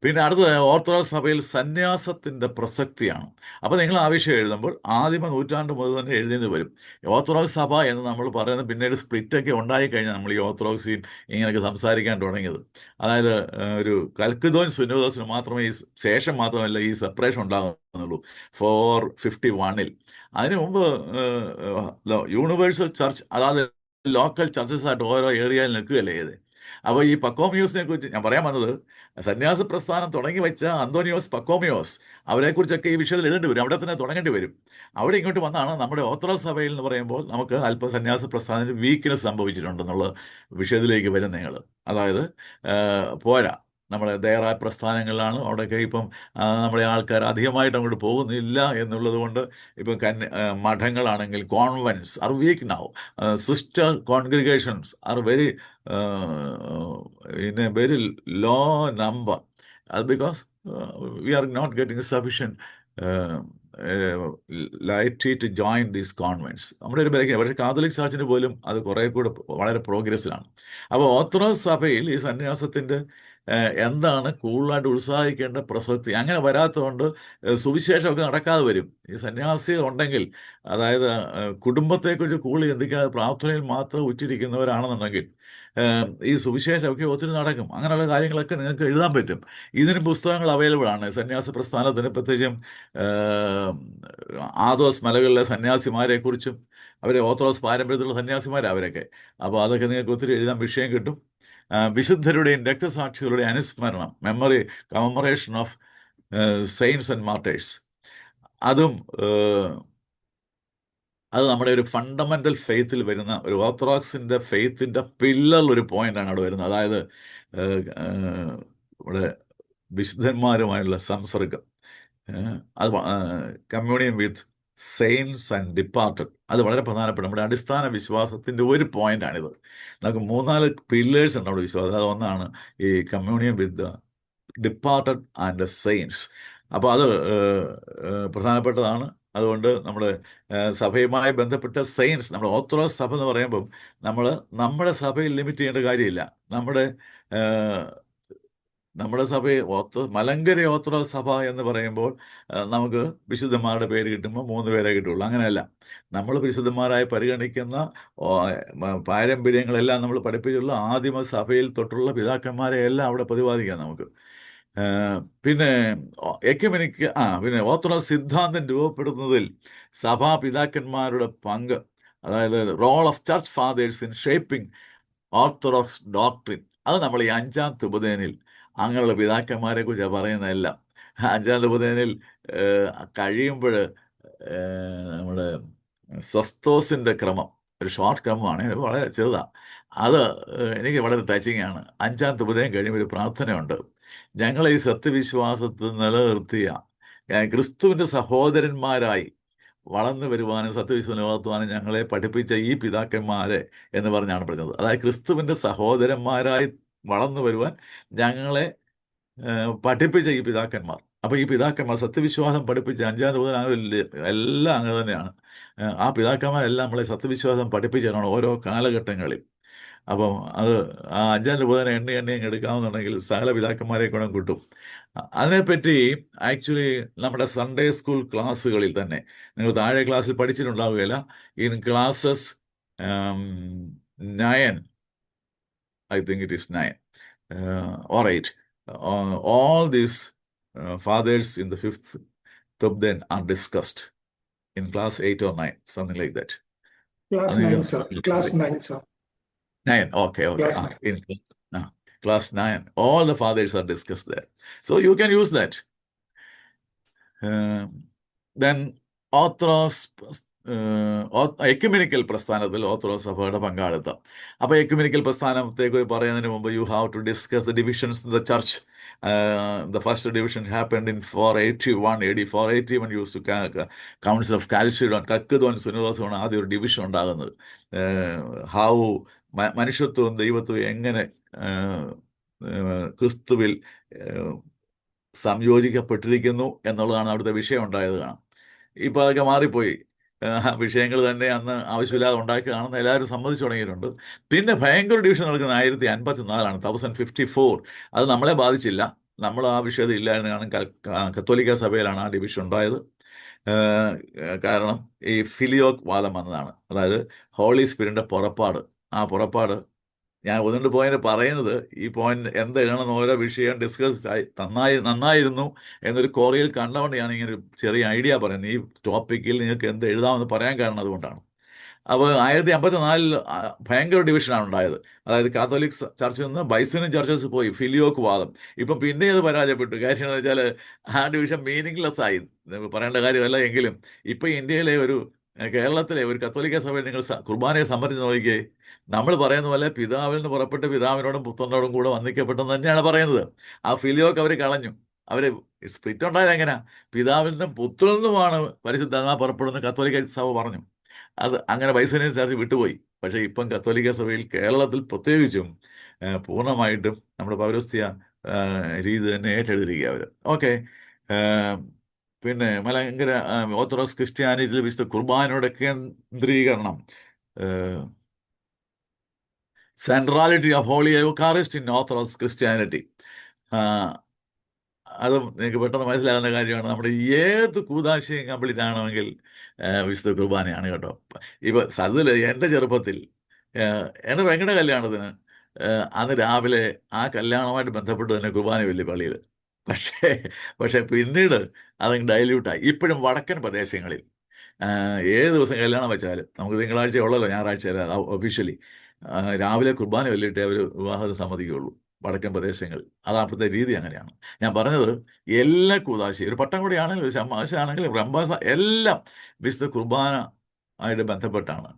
പിന്നെ അടുത്തത് ഓർത്തഡോക്സ് സഭയിൽ സന്യാസത്തിൻ്റെ പ്രസക്തിയാണ്. അപ്പോൾ നിങ്ങൾ ആ വിഷയം എഴുതുമ്പോൾ ആദിമ നൂറ്റാണ്ട് മുതൽ തന്നെ എഴുതേണ്ടി വരും. ഓർത്തഡോക്സ് സഭ എന്ന് നമ്മൾ പറയുന്നത് പിന്നീട് സ്പ്ലിറ്റൊക്കെ ഉണ്ടായിക്കഴിഞ്ഞാൽ നമ്മൾ ഈ ഓർത്തഡോക്സിയും ഇങ്ങനെയൊക്കെ സംസാരിക്കാൻ തുടങ്ങിയത്. അതായത് ഒരു കൽക്കിദോൻ സുന്നോദോസിന് മാത്രമേ ശേഷം മാത്രമല്ല ഈ സെപ്പറേഷൻ ഉണ്ടാകുന്നുള്ളൂ 451-ൽ. അതിനു മുമ്പ് യൂണിവേഴ്സൽ ചർച്ച്, അതായത് ലോക്കൽ ചർച്ചസായിട്ട് ഓരോ ഏരിയയിൽ നിൽക്കുകയല്ലേ ചെയ്തത്. അപ്പോൾ ഈ പക്കോമിയോസിനെ കുറിച്ച് ഞാൻ പറയാൻ വന്നത്, സന്യാസ പ്രസ്ഥാനം തുടങ്ങി വെച്ച അന്തോണിയോസ് പക്കോമിയോസ് അവരെക്കുറിച്ചൊക്കെ ഈ വിഷയത്തിൽ എഴുതേണ്ടി വരും. അവിടെ തന്നെ തുടങ്ങേണ്ടി വരും. അവിടെ ഇങ്ങോട്ട് വന്നാണ് നമ്മുടെ ഓർത്തഡോക്സ് സഭയിൽ എന്ന് പറയുമ്പോൾ നമുക്ക് അല്പം സന്യാസ പ്രസ്ഥാനത്തിന് വീക്ക്നെസ് സംഭവിച്ചിട്ടുണ്ടെന്നുള്ള വിഷയത്തിലേക്ക് വരും നിങ്ങൾ. അതായത് പോരാ, നമ്മുടെ ദയറായ പ്രസ്ഥാനങ്ങളിലാണ് അവിടെയൊക്കെ ഇപ്പം നമ്മുടെ ആൾക്കാർ അധികമായിട്ട് അങ്ങോട്ട് പോകുന്നില്ല എന്നുള്ളത് കൊണ്ട് ഇപ്പം മഠങ്ങളാണെങ്കിൽ convents are weak now, sister congregations are very in a very low number. Because we are not getting sufficient laity to join these convents. നമ്മുടെ ഒരു ബലഹീനത. പക്ഷേ കാതോലിക് ചർച്ചിന് പോലും അത് കുറേ കൂടെ വളരെ പ്രോഗ്രസ്സിലാണ്. അപ്പോൾ ഓർത്തഡോക്സ് സഭയിൽ ഈ സന്യാസത്തിൻ്റെ എന്താണ് കൂടുതലായിട്ട് ഉത്സാഹിക്കേണ്ട പ്രസക്തി അങ്ങനെ വരാത്തതുകൊണ്ട് സുവിശേഷമൊക്കെ നടക്കാതെ വരും. ഈ സന്യാസികൾ ഉണ്ടെങ്കിൽ, അതായത് കുടുംബത്തെക്കുറിച്ച് കൂടുതൽ ചിന്തിക്കാതെ പ്രാർത്ഥനയിൽ മാത്രം ഉറ്റിരിക്കുന്നവരാണെന്നുണ്ടെങ്കിൽ ഈ സുവിശേഷമൊക്കെ ഒത്തിരി നടക്കും. അങ്ങനെയുള്ള കാര്യങ്ങളൊക്കെ നിങ്ങൾക്ക് എഴുതാൻ പറ്റും. ഇതിന് പുസ്തകങ്ങൾ അവൈലബിൾ ആണ്. സന്യാസ പ്രസ്ഥാനത്തിന് പ്രത്യേകിച്ചും ആദോസ് മലകളിലെ സന്യാസിമാരെക്കുറിച്ചും അവരെ ഓർത്തഡോക്സ് പാരമ്പര്യത്തിലുള്ള സന്യാസിമാരാണ് അവരൊക്കെ. അപ്പോൾ അതൊക്കെ നിങ്ങൾക്ക് ഒത്തിരി എഴുതാൻ വിഷയം കിട്ടും. വിശുദ്ധരുടെയും രക്തസാക്ഷികളുടെയും അനുസ്മരണം, memory commemoration of saints and martyrs, അതും അത് നമ്മുടെ ഒരു ഫണ്ടമെൻ്റൽ ഫെയ്ത്തിൽ വരുന്ന ഒരു ഓർത്തഡോക്സിൻ്റെ ഫെയ്ത്തിൻ്റെ പില്ലർ ഒരു പോയിൻ്റാണ് അവിടെ വരുന്നത്. അതായത് ഇവിടെ വിശുദ്ധന്മാരുമായുള്ള സംസർഗം, അത് communion with saints and departed, അത് വളരെ പ്രധാനപ്പെട്ട നമ്മുടെ അടിസ്ഥാന വിശ്വാസത്തിൻ്റെ ഒരു പോയിൻ്റാണിത്. നമുക്ക് 3-4 പില്ലേഴ്സ് ഉണ്ട് നമ്മുടെ വിശ്വാസം. അതൊന്നാണ് ഈ communion with the departed and the saints. അപ്പോൾ അത് പ്രധാനപ്പെട്ടതാണ്. അതുകൊണ്ട് നമ്മൾ സഭയുമായി ബന്ധപ്പെട്ട സെയിൻസ്, നമ്മുടെ ഓർത്തഡോക്സ് സഭ എന്ന് പറയുമ്പം നമ്മുടെ സഭയിൽ ലിമിറ്റ് ചെയ്യേണ്ട കാര്യമില്ല. നമ്മുടെ സഭയെ മലങ്കര ഓർത്തഡോക്സ് സഭ എന്ന് പറയുമ്പോൾ നമുക്ക് വിശുദ്ധന്മാരുടെ പേര് കിട്ടുമ്പോൾ 3 പേരെ കിട്ടുള്ളൂ. അങ്ങനെയല്ല, നമ്മൾ വിശുദ്ധന്മാരായി പരിഗണിക്കുന്ന പാരമ്പര്യങ്ങളെല്ലാം നമ്മൾ പഠിപ്പിച്ചുള്ള ആദിമ സഭയിൽ തൊട്ടുള്ള പിതാക്കന്മാരെ എല്ലാം അവിടെ പ്രതിപാദിക്കാം നമുക്ക്. പിന്നെ എക്യുമെനിക്ക് പിന്നെ ഓർത്തഡോക്സ് സിദ്ധാന്തം രൂപപ്പെടുന്നതിൽ സഭാപിതാക്കന്മാരുടെ പങ്ക്, അതായത് role of church fathers in shaping orthodox doctrine, അത് നമ്മൾ ഈ 5-ാം തിബതേനിൽ അങ്ങനെയുള്ള പിതാക്കന്മാരെ കുറിച്ചാണ് പറയുന്നതെല്ലാം. 5-ാം തിബതേനിൽ കഴിയുമ്പോൾ നമ്മുടെ സസ്തോസിൻ്റെ ക്രമം ഒരു ഷോർട്ട് ക്രമമാണ്, വളരെ ചെറുതാണ്. അത് എനിക്ക് വളരെ ടച്ചിങ് ആണ്. 5-ാം തിബതേൻ കഴിയുമ്പോൾ ഒരു പ്രാർത്ഥനയുണ്ട്. ഞങ്ങളെ ഈ സത്യവിശ്വാസത്തിൽ നിലനിർത്തിയ ക്രിസ്തുവിൻ്റെ സഹോദരന്മാരായി വളർന്നു വരുവാനും സത്യവിശ്വാസം നിലനിർത്തുവാനും ഞങ്ങളെ പഠിപ്പിച്ച ഈ പിതാക്കന്മാരെ എന്ന് പറഞ്ഞാണ് പറഞ്ഞത്. അതായത് ക്രിസ്തുവിൻ്റെ സഹോദരന്മാരായി വളർന്നു വരുവാൻ ഞങ്ങളെ പഠിപ്പിച്ച ഈ പിതാക്കന്മാർ. അപ്പോൾ ഈ പിതാക്കന്മാർ സത്യവിശ്വാസം പഠിപ്പിച്ച 5-ാം തിബതേൻ എല്ലാം അങ്ങനെ തന്നെയാണ്. ആ പിതാക്കന്മാരെല്ലാം നമ്മളെ സത്യവിശ്വാസം പഠിപ്പിച്ചാണ് ഓരോ കാലഘട്ടങ്ങളിൽ. അപ്പം അത് ആ 5,000 രൂപ തന്നെ എണ്ണി എണ്ണി അങ്ങ് എടുക്കാമെന്നുണ്ടെങ്കിൽ സകല പിതാക്കന്മാരെ ഗുണം കിട്ടും. അതിനെപ്പറ്റി ആക്ച്വലി നമ്മുടെ സൺഡേ സ്കൂൾ ക്ലാസ്സുകളിൽ തന്നെ നിങ്ങൾ താഴെ ക്ലാസ്സിൽ പഠിച്ചിട്ടുണ്ടാവുകയില്ല. In classes 9, I think it is 9 or 8, all these fathers in the fifth Tubden are discussed in class 8 or 9, something like that. Class അത് 9, sir. Class 9, sir. 9, okay, okay. Class 9. In class 9, all the fathers are discussed there. So you can use that. Then Orthodox ecumenical പ്രസ്ഥാനത്തിൽ Orthodox സഭയുടെ പങ്കാളിത്തം. അപ്പോൾ ecumenical പ്രസ്ഥാനത്തേക്ക് പറയുന്നതിന് മുമ്പ് you have to discuss the divisions in the church. The first division happened in 481 AD. 481 use to council of Chalcedon. കക്കുദോൻ സുനദോസമാണ് ആദ്യം ഒരു ഡിവിഷൻ ഉണ്ടാകുന്നത്. ഹൗ മനുഷ്യത്വവും ദൈവത്വവും എങ്ങനെ ക്രിസ്തുവിൽ സംയോജിക്കപ്പെട്ടിരിക്കുന്നു എന്നുള്ളതാണ് അവിടുത്തെ വിഷയം ഉണ്ടായത് കാണാം. ഇപ്പോൾ അതൊക്കെ മാറിപ്പോയി. വിഷയങ്ങൾ തന്നെ അന്ന് ആവശ്യമില്ലാതെ ഉണ്ടാക്കുകയാണെന്ന് എല്ലാവരും സമ്മതിച്ചു തുടങ്ങിയിട്ടുണ്ട്. പിന്നെ ഭയങ്കര ഡിവിഷൻ നടക്കുന്നത് 1054 1054. അത് നമ്മളെ ബാധിച്ചില്ല. നമ്മൾ ആ വിഷയത്തിൽ ഇല്ലായിരുന്നു. കാരണം കത്തോലിക്ക സഭയിലാണ് ആ ഡിവിഷൻ ഉണ്ടായത്. കാരണം ഈ ഫിലിയോക്ക് വാദം വന്നതാണ്. അതായത് ഹോളി സ്പിരിറ്റിന്റെ പുറപ്പാട്. ആ പുറപ്പാട് ഞാൻ ഒന്നുകൊണ്ട് പോയിന്റ് പറയുന്നത്, ഈ പോയിന്റ് എന്തെഴുതണമെന്ന് ഓരോ വിഷയം ഡിസ്കസ് നന്നായിരുന്നു എന്നൊരു കോറിയിൽ കണ്ടുകൊണ്ട് ഞാൻ ഇങ്ങനെ ഒരു ചെറിയ ഐഡിയ പറയുന്നത്. ഈ ടോപ്പിക്കിൽ നിങ്ങൾക്ക് എന്ത് എഴുതാമെന്ന് പറയാൻ കാരണം അതുകൊണ്ടാണ്. അപ്പോൾ 1054 ഭയങ്കര ഡിവിഷനാണ് ഉണ്ടായത്. അതായത് കാത്തോലിക് ചർച്ചിൽ നിന്ന് ബൈസനും ചർച്ചസ് പോയി, ഫിലിയോക്ക് വാദം. ഇപ്പം പിന്നെ അത് പരാജയപ്പെട്ടു. കാര്യം എന്ന് വെച്ചാൽ ആ ഡിവിഷൻ മീനിങ്ലെസ് ആയി. പറയേണ്ട കാര്യമല്ല. എങ്കിലും ഇപ്പം ഇന്ത്യയിലെ കേരളത്തിലെ ഒരു കത്തോലിക്ക സഭയിൽ നിങ്ങൾ കുർബാനയെ സംബന്ധിച്ച് നോക്കിയേ, നമ്മൾ പറയുന്ന പോലെ പിതാവിൽ നിന്ന് പുറപ്പെട്ട് പിതാവിനോടും പുത്രനോടും കൂടെ വന്ദിക്കപ്പെട്ടെന്ന് തന്നെയാണ് പറയുന്നത്. ആ ഫിലിയോക്ക് അവർ കളഞ്ഞു. അവർ സ്പ്ലിറ്റ് ഉണ്ടായത് എങ്ങനെയാ? പിതാവിൽ നിന്നും പുത്രനിൽ നിന്നുമാണ് പരിശുദ്ധാത്മാ പുറപ്പെടുന്ന കത്തോലിക്ക സഭ പറഞ്ഞു. അത് അങ്ങനെ ബൈസനിയൻ ചർച്ച വിട്ടുപോയി. പക്ഷേ ഇപ്പം കത്തോലിക്ക സഭയിൽ കേരളത്തിൽ പ്രത്യേകിച്ചും പൂർണ്ണമായിട്ടും നമ്മുടെ പൗരസ്ത്യ രീതി തന്നെ ഏറ്റെടുത്തിരിക്കുക അവർ. ഓക്കെ. പിന്നെ ഭയങ്കര ഓർത്തഡോക്സ് ക്രിസ്ത്യാനിറ്റിയിൽ വിശുദ്ധ കുർബാനയുടെ കേന്ദ്രീകരണം, centrality of holy Eucharist in Orthodox Christianity. അതും നിങ്ങൾക്ക് പെട്ടെന്ന് മനസ്സിലാകുന്ന കാര്യമാണ്. നമ്മുടെ ഏത് കൂതാശയും കംപ്ലീറ്റ് ആണെങ്കിൽ വിശുദ്ധ കുർബാനയാണ് കേട്ടോ. ഇപ്പം സതിൽ എൻ്റെ ചെറുപ്പത്തിൽ എൻ്റെ പെങ്ങളുടെ കല്യാണത്തിന് അന്ന് രാവിലെ ആ കല്യാണവുമായിട്ട് ബന്ധപ്പെട്ട് തന്നെ കുർബാന വലിയ പള്ളിയിൽ. പക്ഷേ പക്ഷേ പിന്നീട് അതങ്ങ് ഡൈല്യൂട്ടായി. ഇപ്പോഴും വടക്കൻ പ്രദേശങ്ങളിൽ ഏത് ദിവസം കല്യാണം വെച്ചാലും നമുക്ക് തിങ്കളാഴ്ച ഉള്ളല്ലോ, ഞായറാഴ്ച ഒഫീഷ്യലി രാവിലെ കുർബാന ചൊല്ലിയിട്ടേ അവർ വിവാഹത്തിന് സമ്മതിക്കുകയുള്ളൂ വടക്കൻ പ്രദേശങ്ങളിൽ. അത് അവിടുത്തെ രീതി അങ്ങനെയാണ്. ഞാൻ പറഞ്ഞത് എല്ലാ കൂതാശയും, ഒരു പട്ടം കൂടിയാണെങ്കിലും ഒരു ശമാശാണെങ്കിലും റംബാസ എല്ലാം വിശുദ്ധ കുർബാന ആയിട്ട് ബന്ധപ്പെട്ടാണ്.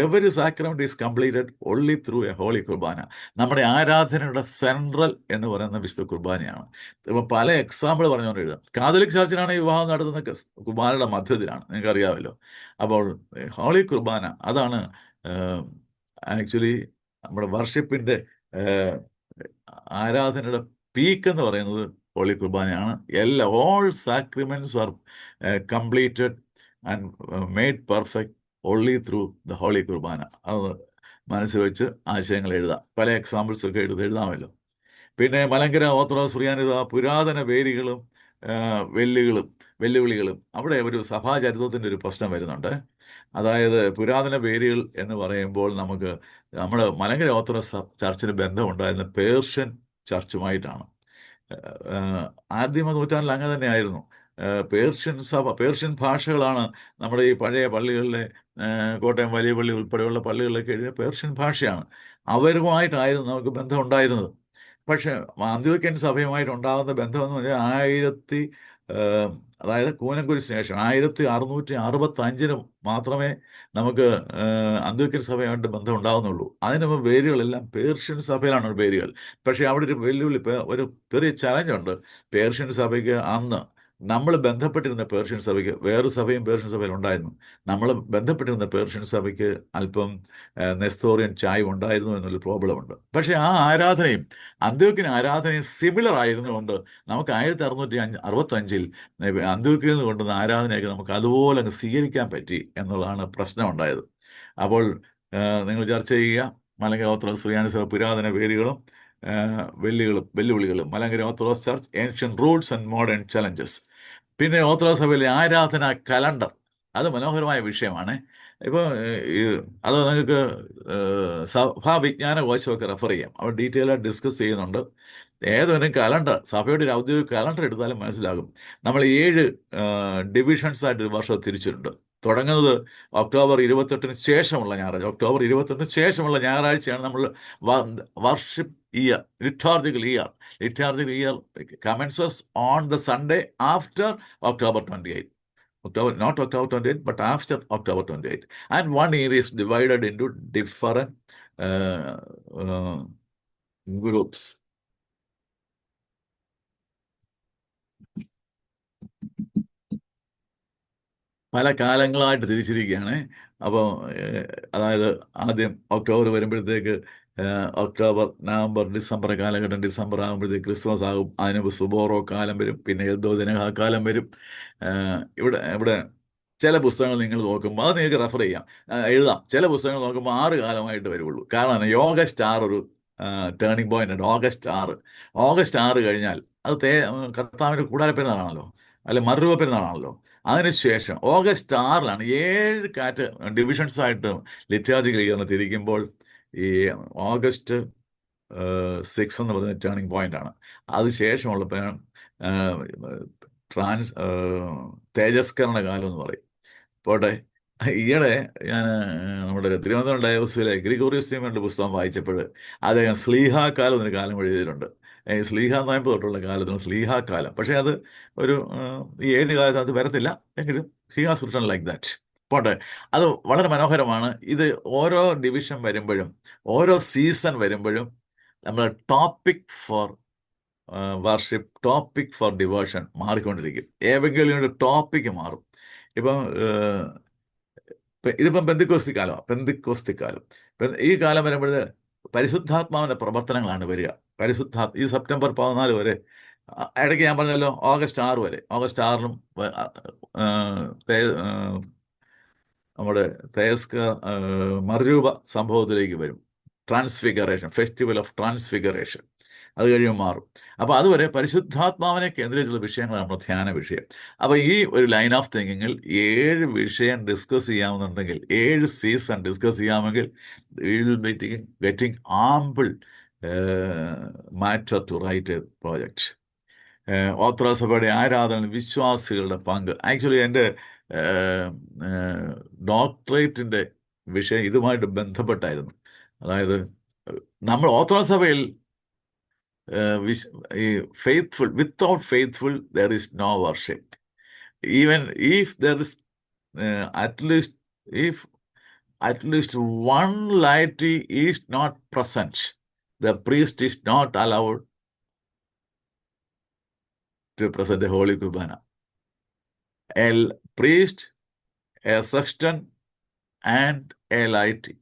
Every sacrament is completed only through a holy Qurbana. നമ്മുടെ ആരാധനയുടെ സെൻട്രൽ എന്ന് പറയുന്ന വിശുദ്ധ കുർബാനയാണ്. ഇപ്പം പല എക്സാമ്പിൾ പറഞ്ഞുകൊണ്ട് എഴുതാം. കാതലിക് ചർച്ചിലാണ് ഈ വിവാഹം നടത്തുന്ന കുർബാനയുടെ മധ്യത്തിലാണ്, നിങ്ങൾക്കറിയാമല്ലോ. അപ്പോൾ ഹോളി കുർബാന അതാണ് ആക്ച്വലി നമ്മുടെ വർഷിപ്പിൻ്റെ ആരാധനയുടെ പീക്ക് എന്ന് പറയുന്നത് ഹോളി കുർബാനയാണ്. All sacraments are completed and made perfect only through the holy Qurbana. അത് മനസ്സിൽ വെച്ച് ആശയങ്ങൾ എഴുതാം. പല എക്സാമ്പിൾസ് ഒക്കെ എഴുതാമല്ലോ. പിന്നെ മലങ്കര ഓർത്തഡോക്സ് സുറിയാനിത പുരാതന വേരുകളും വെല്ലുവിളികളും അവിടെ ഒരു സഭാചരിത്രത്തിൻ്റെ ഒരു പ്രശ്നം വരുന്നുണ്ട്. അതായത് പുരാതന വേരുകൾ എന്ന് പറയുമ്പോൾ നമ്മുടെ മലങ്കര ഓർത്തഡോക്സ് ചർച്ചിന് ബന്ധമുണ്ടായിരുന്ന പേർഷ്യൻ ചർച്ചുമായിട്ടാണ്. ആദ്യമ നൂറ്റാണ്ടിൽ അങ്ങനെ തന്നെയായിരുന്നു. പേർഷ്യൻ ഭാഷകളാണ് നമ്മുടെ ഈ പഴയ പള്ളികളിലെ കോട്ടയം വലിയ പള്ളി ഉൾപ്പെടെയുള്ള പള്ളികളിലൊക്കെ എഴുതിയ പേർഷ്യൻ ഭാഷയാണ്. അവരുമായിട്ടായിരുന്നു നമുക്ക് ബന്ധമുണ്ടായിരുന്നത്. പക്ഷേ അന്ത്യോക്യൻ സഭയുമായിട്ടുണ്ടാകുന്ന ബന്ധമെന്ന് പറഞ്ഞാൽ അതായത് കൂനംകുരിശിന് ശേഷം 1665 മാത്രമേ നമുക്ക് അന്ത്യോക്യൻ സഭയുമായിട്ട് ബന്ധം ഉണ്ടാകുന്നുള്ളൂ. അതിന് മുമ്പ് വേരുകളെല്ലാം പേർഷ്യൻ സഭയിലാണ് വേരുകൾ. പക്ഷേ അവിടെ ഒരു വെല്ലുവിളി, ഒരു ചെറിയ ചലഞ്ചുണ്ട്. പേർഷ്യൻ സഭയ്ക്ക് അന്ന് നമ്മൾ ബന്ധപ്പെട്ടിരുന്ന പേർഷ്യൻ സഭയ്ക്ക്, വേറെ സഭയും പേർഷ്യൻ സഭയിൽ ഉണ്ടായിരുന്നു. നമ്മൾ ബന്ധപ്പെട്ടിരുന്ന പേർഷ്യൻ സഭയ്ക്ക് അല്പം നെസ്തോറിയൻ ചായ്വ് ഉണ്ടായിരുന്നു എന്നൊരു പ്രോബ്ലം ഉണ്ട്. പക്ഷേ ആ ആരാധനയും അന്ത്യോക്യൻ ആരാധനയും സിമിലർ ആയിരുന്നുകൊണ്ട് നമുക്ക് 1665 അന്ത്യോക്യയിൽ നിന്ന് കൊണ്ടുവന്ന ആരാധനയൊക്കെ നമുക്ക് അതുപോലെ അങ്ങ് സ്വീകരിക്കാൻ പറ്റി എന്നുള്ളതാണ് പ്രശ്നം ഉണ്ടായത്. അപ്പോൾ നിങ്ങൾ ചർച്ച ചെയ്യുക, മലങ്കര ഓർത്തഡോക്സ് സുറിയാനി സഭ പുരാതന വേരുകളും വെല്ലുവിളികളും, Malankara orthodox church ancient Roots and modern challenges. പിന്നെ ഓർത്തഡോക്സ് സഭയിലെ ആരാധന കലണ്ടർ, അത് മനോഹരമായ വിഷയമാണ്. ഇപ്പോൾ അത് നിങ്ങൾക്ക് സഭാവിജ്ഞാന കോശമൊക്കെ റെഫർ ചെയ്യാം, അവർ ഡീറ്റെയിൽ ആയിട്ട് ഡിസ്കസ് ചെയ്യുന്നുണ്ട്. ഏതൊരു കലണ്ടർ, സഭയുടെ ഒരു ഔദ്യോഗിക കലണ്ടർ എടുത്താലും മനസ്സിലാകും. നമ്മൾ 7 ഡിവിഷൻസ് ആയിട്ട് വർഷം തിരിച്ചിട്ടുണ്ട്. തുടങ്ങുന്നത് ഒക്ടോബർ 28 ശേഷമുള്ള ഞായറാഴ്ച. ഒക്ടോബർ 28 ശേഷമുള്ള ഞായറാഴ്ചയാണ് നമ്മൾ worship year, liturgical year. Liturgical year commences on the Sunday after October 28. Not October 28, but after October 28. And one year is divided into different groups. പല കാലങ്ങളായിട്ട് തിരിച്ചിരിക്കുകയാണ്. അപ്പോൾ അതായത് ആദ്യം ഒക്ടോബർ വരുമ്പോഴത്തേക്ക് ഒക്ടോബർ, നവംബർ, ഡിസംബർ കാലഘട്ടം. ഡിസംബർ ആകുമ്പോഴത്തേക്ക് ക്രിസ്മസ് ആകും. അതിന് സുബോറോ കാലം വരും. പിന്നെ എൽദോ ദിനഹ കാലം വരും. ഇവിടെ ചില പുസ്തകങ്ങൾ നിങ്ങൾ നോക്കുമ്പോൾ അത് നിങ്ങൾക്ക് റെഫർ ചെയ്യാം, എഴുതാം. ചില പുസ്തകങ്ങൾ നോക്കുമ്പോൾ 6 കാലമായിട്ട് വരുള്ളൂ. കാരണം ഓഗസ്റ്റ് 6 ഒരു ടേണിംഗ് പോയിന്റ് ഉണ്ട്. ഓഗസ്റ്റ് 6 കഴിഞ്ഞാൽ അത് കർത്താവിൻ്റെ കൂടാര പെരുന്നാളാണല്ലോ, അല്ലെ മറുരൂപ പെരുന്നാളാണല്ലോ. അതിനുശേഷം ഓഗസ്റ്റ് 6 7 ഡിവിഷൻസ് ആയിട്ട് ലിറ്റാർജിക്കൽ ഇയറിന് തിരിക്കുമ്പോൾ ഈ ഓഗസ്റ്റ് 6 എന്ന് പറയുന്ന ടേണിംഗ് പോയിന്റ് ആണ്. അതിനുശേഷമുള്ള തേജസ്കരണ കാലം എന്ന് പറയും. പോട്ടെ, ഈയിടെ ഞാൻ നമ്മുടെ തിരുവനന്തപുരം ഡയോസിലെ ഗ്രിഗോറിയസ് തീമന്റെ പുസ്തകം വായിച്ചപ്പോൾ അദ്ദേഹം സ്ലീഹാക്കാലം എന്നൊരു കാലം എഴുതിയിട്ടുണ്ട്. സ്ലീഹ നോയമ്പ് തൊട്ടുള്ള കാലത്തിന് സ്ലീഹാക്കാലം. പക്ഷേ അത് ഒരു ഈ 7 കാലത്ത് അത് വരത്തില്ല, എങ്കിലും he has written like that. പോട്ടെ, അത് വളരെ മനോഹരമാണ്. ഇത് ഓരോ ഡിവിഷൻ വരുമ്പോഴും, ഓരോ സീസൺ വരുമ്പോഴും നമ്മൾ topic four worship, topic four devotion മാറിക്കൊണ്ടിരിക്കും. ഏവെങ്കിലും ടോപ്പിക്ക് മാറും. ഇപ്പം ഇതിപ്പം പെന്തിക്കോസ്തി കാലം. ഈ കാലം വരുമ്പോൾ പരിശുദ്ധാത്മാവിൻ്റെ പ്രവർത്തനങ്ങളാണ് വരിക. ഈ സെപ്റ്റംബർ 14 വരെ, ഇടയ്ക്ക് ഞാൻ പറഞ്ഞല്ലോ ഓഗസ്റ്റ് 6 വരെ. ഓഗസ്റ്റ് 6-നും നമ്മുടെ മറുരൂപ സംഭവത്തിലേക്ക് വരും. ട്രാൻസ്ഫിഗറേഷൻ, ഫെസ്റ്റിവൽ ഓഫ് ട്രാൻസ്ഫിഗറേഷൻ, അത് കഴിയുമ്പോൾ മാറും. അപ്പോൾ അതുവരെ പരിശുദ്ധാത്മാവിനെ കേന്ദ്രീകരിച്ചുള്ള വിഷയങ്ങളാണ് നമ്മുടെ ധ്യാന വിഷയം. അപ്പോൾ ഈ ഒരു ലൈൻ ഓഫ് തിങ്കിങ്ങിൽ 7 വിഷയം ഡിസ്കസ് ചെയ്യാമെന്നുണ്ടെങ്കിൽ, 7 സീസൺ ഡിസ്കസ് ചെയ്യാമെങ്കിൽ getting ample matter to write a project. Orthodox സഭയുടെ ആരാധന, വിശ്വാസികളുടെ പങ്ക്. ആക്ച്വലി എൻ്റെ ഡോക്ടറേറ്റിൻ്റെ വിഷയം ഇതുമായിട്ട് ബന്ധപ്പെട്ടായിരുന്നു. അതായത് നമ്മൾ ഓർത്തഡോക്സ് സഭയിൽ faithful, without faithful there is no worship. Even if there is at least one laity is not present, the priest is not allowed to present the Holy Kurbana. A priest, a sexton, and a laity.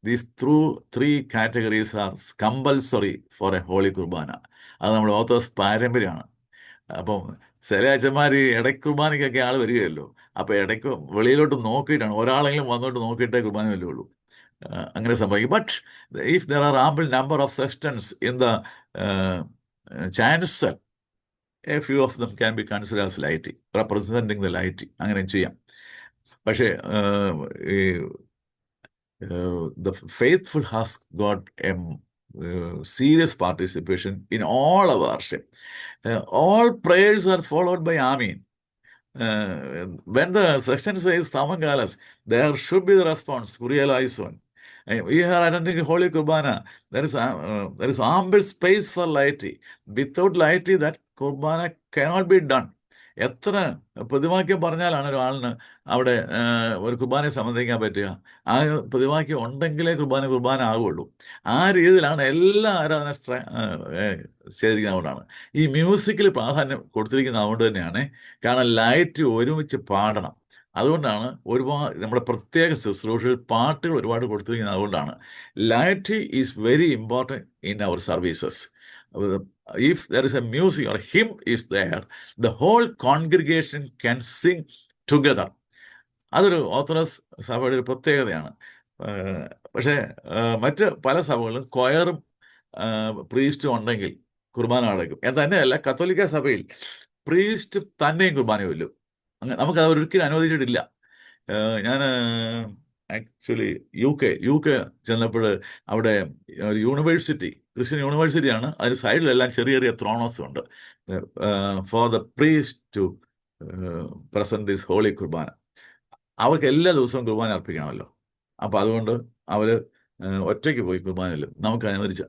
These 3 categories are compulsory for a Holy Kurbana. അത് നമ്മൾ orthodox പാരമ്പര്യമാണ്. അപ്പം ചില അച്ഛന്മാർ ഇടയ്ക്ക് കുർബാനയ്ക്കൊക്കെ ആൾ വരികയല്ലോ. അപ്പോൾ ഇടയ്ക്ക് വെളിയിലോട്ട് നോക്കിയിട്ടാണ്, ഒരാളെങ്കിലും വന്നോട്ട് നോക്കിയിട്ടേ കുർബാന വല്ലുള്ളൂ. അങ്ങനെ സംഭവിക്കും. But if there are ample number of sections in the chancel, a few of them can be considered as laity, representing the laity. അങ്ങനെ ചെയ്യാം. പക്ഷേ the faithful has got a serious participation in all our worship. All prayers are followed by Amen. When the section says Tamangalas, there should be the response, Kuriya eleison. We are attending Holy Kurbana. There is ample space for laity. Without laity, that Kurbana cannot be done. എത്ര പ്രതിവാക്യം പറഞ്ഞാലാണ് ഒരാളിന് അവിടെ ഒരു കുർബാനയെ സംബന്ധിക്കാൻ പറ്റുക? ആ പ്രതിവാക്യം ഉണ്ടെങ്കിലേ കുർബാന ആകുള്ളൂ. ആ രീതിയിലാണ് എല്ലാ ആരാധന ചെയ്തിരിക്കുന്നതുകൊണ്ടാണ് ഈ മ്യൂസിക്കിൽ പ്രാധാന്യം കൊടുത്തിരിക്കുന്നത്. അതുകൊണ്ട് തന്നെയാണ്. കാരണം ലൈറ്റ് ഒരുമിച്ച് പാടണം. അതുകൊണ്ടാണ് ഒരുപാട് നമ്മുടെ പ്രത്യേക ശുശ്രൂഷയിൽ പാട്ടുകൾ ഒരുപാട് കൊടുത്തിരിക്കുന്നത്. അതുകൊണ്ടാണ് light is very important in our services. If there is a music or hymn is there, the whole congregation can sing together. അതൊരു ഓർത്തഡോക്സ് സഭയുടെ ഒരു പ്രത്യേകതയാണ്. പക്ഷേ മറ്റ് പല സഭകളിലും കൊയറും പ്രീസ്റ്റും ഉണ്ടെങ്കിൽ കുർബാന അടയ്ക്കും. തന്നെയല്ല, കത്തോലിക്ക സഭയിൽ പ്രീസ്റ്റ് തന്നെയും കുർബാന ചൊല്ലും. അങ്ങനെ നമുക്കത് ഒരിക്കലും അനുവദിച്ചിട്ടില്ല. ഞാൻ ആക്ച്വലി യു കെ ചെന്നപ്പോൾ അവിടെ ഒരു യൂണിവേഴ്സിറ്റി, ക്രിസ്ത്യൻ യൂണിവേഴ്സിറ്റിയാണ്, അതിന് സൈഡിലെല്ലാം ചെറിയ ചെറിയ ത്രോണോസും ഉണ്ട് for the priest to present this holy Qurbana. അവർക്ക് എല്ലാ ദിവസവും കുർബാന അർപ്പിക്കണമല്ലോ. അപ്പോൾ അതുകൊണ്ട് അവർ ഒറ്റയ്ക്ക് പോയി കുർബാന ചൊല്ലും. നമുക്ക്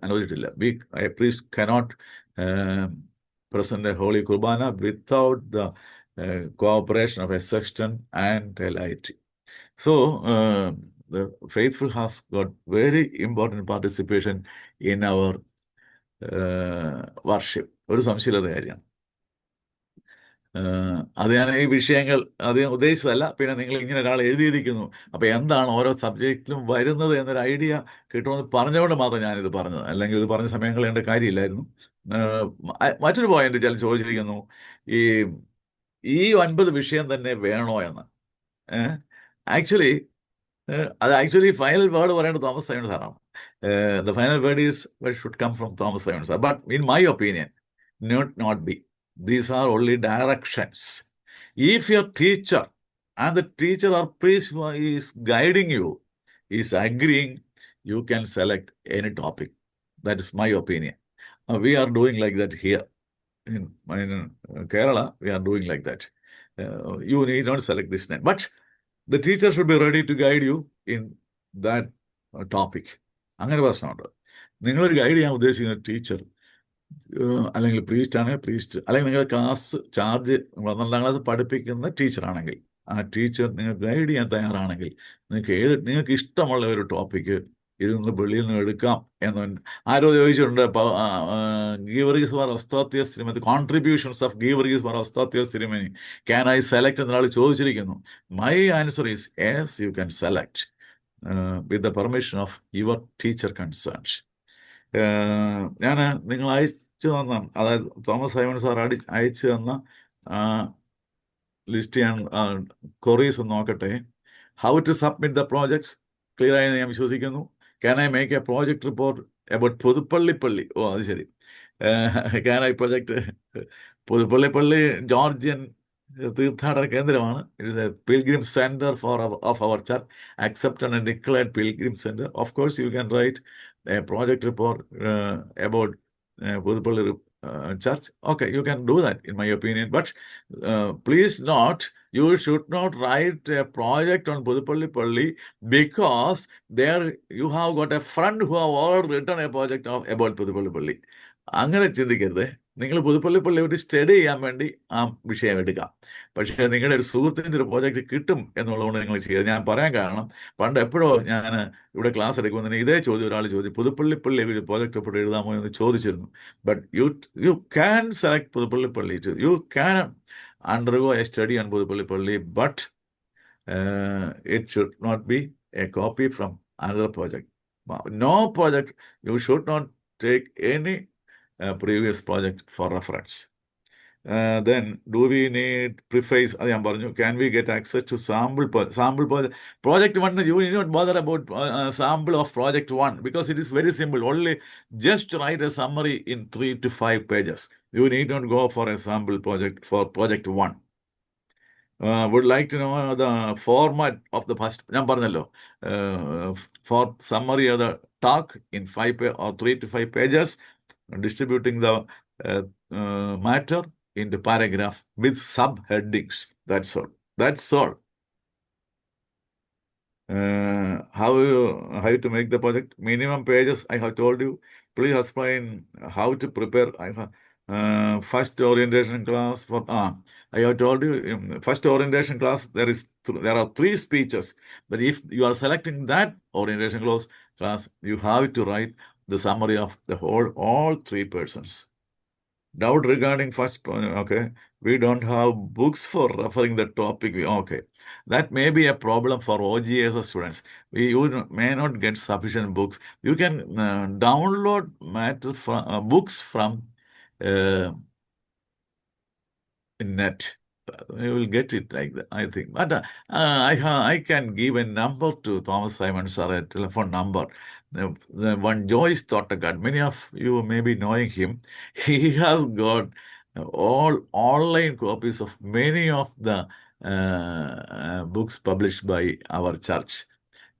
അനുവദിച്ചിട്ടില്ല. Priest cannot present a holy Qurbana without the cooperation of a sexton and a laity. So, the faithful has got very important participation in our worship. ഒരു സംശയമില്ലാത്ത കാര്യമാണ്. അത് ഞാൻ ഈ വിഷയങ്ങൾ അത് ഉദ്ദേശിച്ചതല്ല. പിന്നെ നിങ്ങൾ ഇങ്ങനെ ഒരാൾ എഴുതിയിരിക്കുന്നു, അപ്പോൾ എന്താണ് ഓരോ സബ്ജക്റ്റിലും വരുന്നത് എന്നൊരു ഐഡിയ കിട്ടുമെന്ന് പറഞ്ഞുകൊണ്ട് മാത്രം ഞാനിത് പറഞ്ഞത്. അല്ലെങ്കിൽ ഇത് പറഞ്ഞ സമയം കളയേണ്ട കാര്യമില്ലായിരുന്നു. മറ്റൊരു പോയിന്റ് ചില ചോദിച്ചിരിക്കുന്നു, ഈ 9 വിഷയം തന്നെ വേണോ എന്ന്. ആക്ച്വലി അത് ഫൈനൽ വേർഡ് പറയേണ്ടത് തോമസ് സൈമൺ സാറാണ്. The final word should come from Thomas Simon sir. But in my opinion, not be. These are only directions. If your teacher and the teacher or priest who is guiding you is agreeing, you can select any topic. That is my opinion. We are doing like that here. In Kerala, we are doing like that. You need not select this name. But the teacher should be ready to guide you in that topic. അങ്ങനെ പ്രശ്നമുണ്ട്. നിങ്ങളൊരു guide ചെയ്യാൻ ഉദ്ദേശിക്കുന്ന teacher അല്ലെങ്കിൽ priest ആണെങ്കിൽ priest, അല്ലെങ്കിൽ നിങ്ങളുടെ class charge 12ാം class പഠിപ്പിക്കുന്ന ടീച്ചറാണെങ്കിൽ ആ ടീച്ചർ നിങ്ങൾ ഗൈഡ് ചെയ്യാൻ തയ്യാറാണെങ്കിൽ നിങ്ങൾക്ക് ഇഷ്ടമുള്ള ഒരു ടോപ്പിക്ക് ഇതിൽ വെളിയിൽ നിന്ന് എടുക്കാം എന്ന് ആരോ ചോദിച്ചിട്ടുണ്ട്. Geevarghese Mar Osthathios Thirumeni, contributions of Geevarghese Mar Osthathios Thirumeni, can I select എന്നൊരാൾ ചോദിച്ചിരിക്കുന്നു. My answer is yes, you can select with the permission of your teacher concerns. ഞാൻ നിങ്ങൾ അയച്ചു തന്ന, അതായത് തോമസ് സൈമൺ സാർ അയച്ചു തന്ന ലിസ്റ്റ് ഞാൻ കൊറീസ് നോക്കട്ടെ. How to submit the projects clear ആയെന്ന് ഞാൻ വിശ്വസിക്കുന്നു. Can I make a project report about Puthuppally? ഓ, അത് ശരി. Can I project Puthuppally Georgian തീർത്ഥാടന കേന്ദ്രമാണ്. It is a pilgrim center of our church, accepted and declared pilgrim center. Of course, you can write a project report about Pudupalli church. Okay, you can do that, in my opinion. But please note, you should not write a project on Pudupalli because there you have got a friend who have already written a project about Pudupalli. അങ്ങനെ ചിന്തിക്കരുത്. നിങ്ങൾ പുതുപ്പള്ളി ഒരു study ചെയ്യാൻ വേണ്ടി ആ വിഷയം എടുക്കാം. പക്ഷേ നിങ്ങളുടെ ഒരു സുഹൃത്തിൻ്റെ ഒരു പ്രോജക്റ്റ് കിട്ടും എന്നുള്ളതുകൊണ്ട് നിങ്ങൾ ചെയ്യുക. ഞാൻ പറയാൻ കാരണം, പണ്ട് എപ്പോഴോ ഞാൻ ഇവിടെ ക്ലാസ് എടുക്കുമ്പോൾ ഇതേ ചോദ്യം ഒരാൾ ചോദിച്ചു, പുതുപ്പള്ളി ഒരു പ്രോജക്റ്റ് എപ്പോഴും എഴുതാമോ എന്ന് ചോദിച്ചിരുന്നു. But you can select Puthuppally, you can undergo a study on Pudupalli, but it should not be a copy from another project. No project, you should not take any previous project for reference. Then, do we need preface? അത് ഞാൻ പറഞ്ഞു. Can we get access to sample project 1? You need not bother about sample of project 1 because it is very simple. Only just write a summary in 3 to 5 pages. You need not go for a sample project for project 1. Would like to know the format of the first. ഞാൻ പറഞ്ഞല്ലോ, for summary of the talk in 5 or 3 to 5 pages, distributing the matter into paragraphs with subheadings. That's all. How to make the project? Minimum pages, I have told you. Please explain how to prepare. First orientation class for I have told you, first orientation class, there are 3 speeches, but if you are selecting that orientation class, you have to write the summary of the all 3 persons. Doubt regarding first, okay, we don't have books for referring the topic. Okay, that may be a problem for OGS students. You may not get sufficient books. You can download matter from books from net. You will get it like that, I think. But I can give a number to Thomas Simon, sir, a telephone number. The one Joyce Thottakat, many of you may be knowing him. He has got all online copies of many of the books published by our church.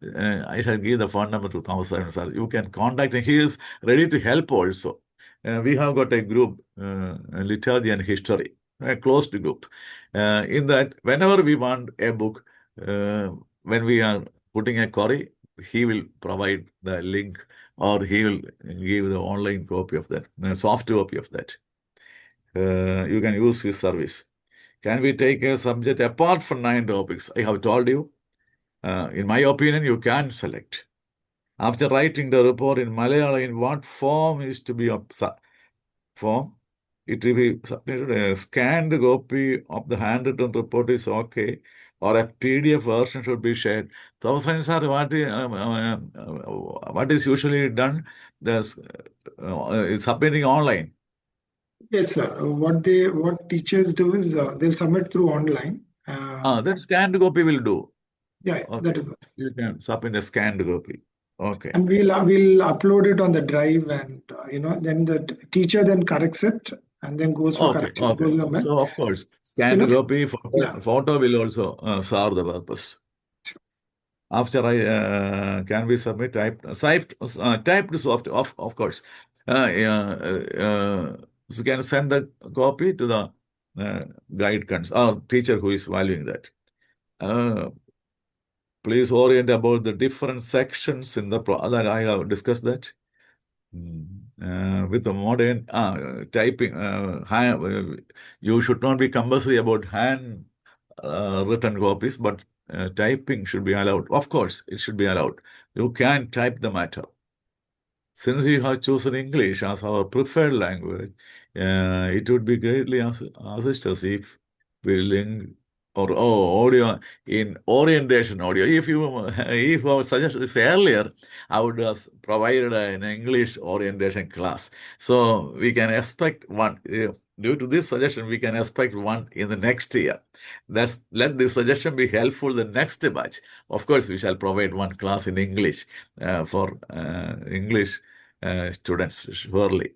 I shall give the phone number to Thomas Simon, sir. You can contact him. He is ready to help also. We have got a group, Liturgy and History, a closed group. In that, whenever we want a book, when we are putting a query, he will provide the link or he will give the online copy of that, the soft copy of that. You can use his service. Can we take a subject apart from 9 topics? I have told you. In my opinion, you can select. After writing the report in Malayalam, in what form is to be form? It will be submitted. A scanned copy of the handwritten report is okay, or a PDF version should be shared. Thousands are what is usually done? It's submitting online. Yes, sir. What teachers do is they'll submit through online. That scanned copy will do. Yeah, Okay. that is what. You can submit a scanned copy. Okay. And we'll upload it on the drive, and then the teacher then corrects it and then goes for correction. Okay. Goes on So of course, scanned copy photo will also serve the purpose. Sure. After can we submit typed soft? Of course. So you can send the copy to the guide or teacher who is valuing that. Please orient about the different sections in the that I have discussed that. With the modern typing, you should not be compulsory about hand written copies, but typing should be allowed. Of course, it should be allowed. You can type the matter. Since we have chosen English as our preferred language, it would be greatly assist us if we link or audio in orientation audio. If our suggestion is earlier, I would have provided an English orientation class. So we can expect one. Due to this suggestion, we can expect one in the next year. Let this suggestion be helpful the next batch. Of course, we shall provide one class in English for English students, surely.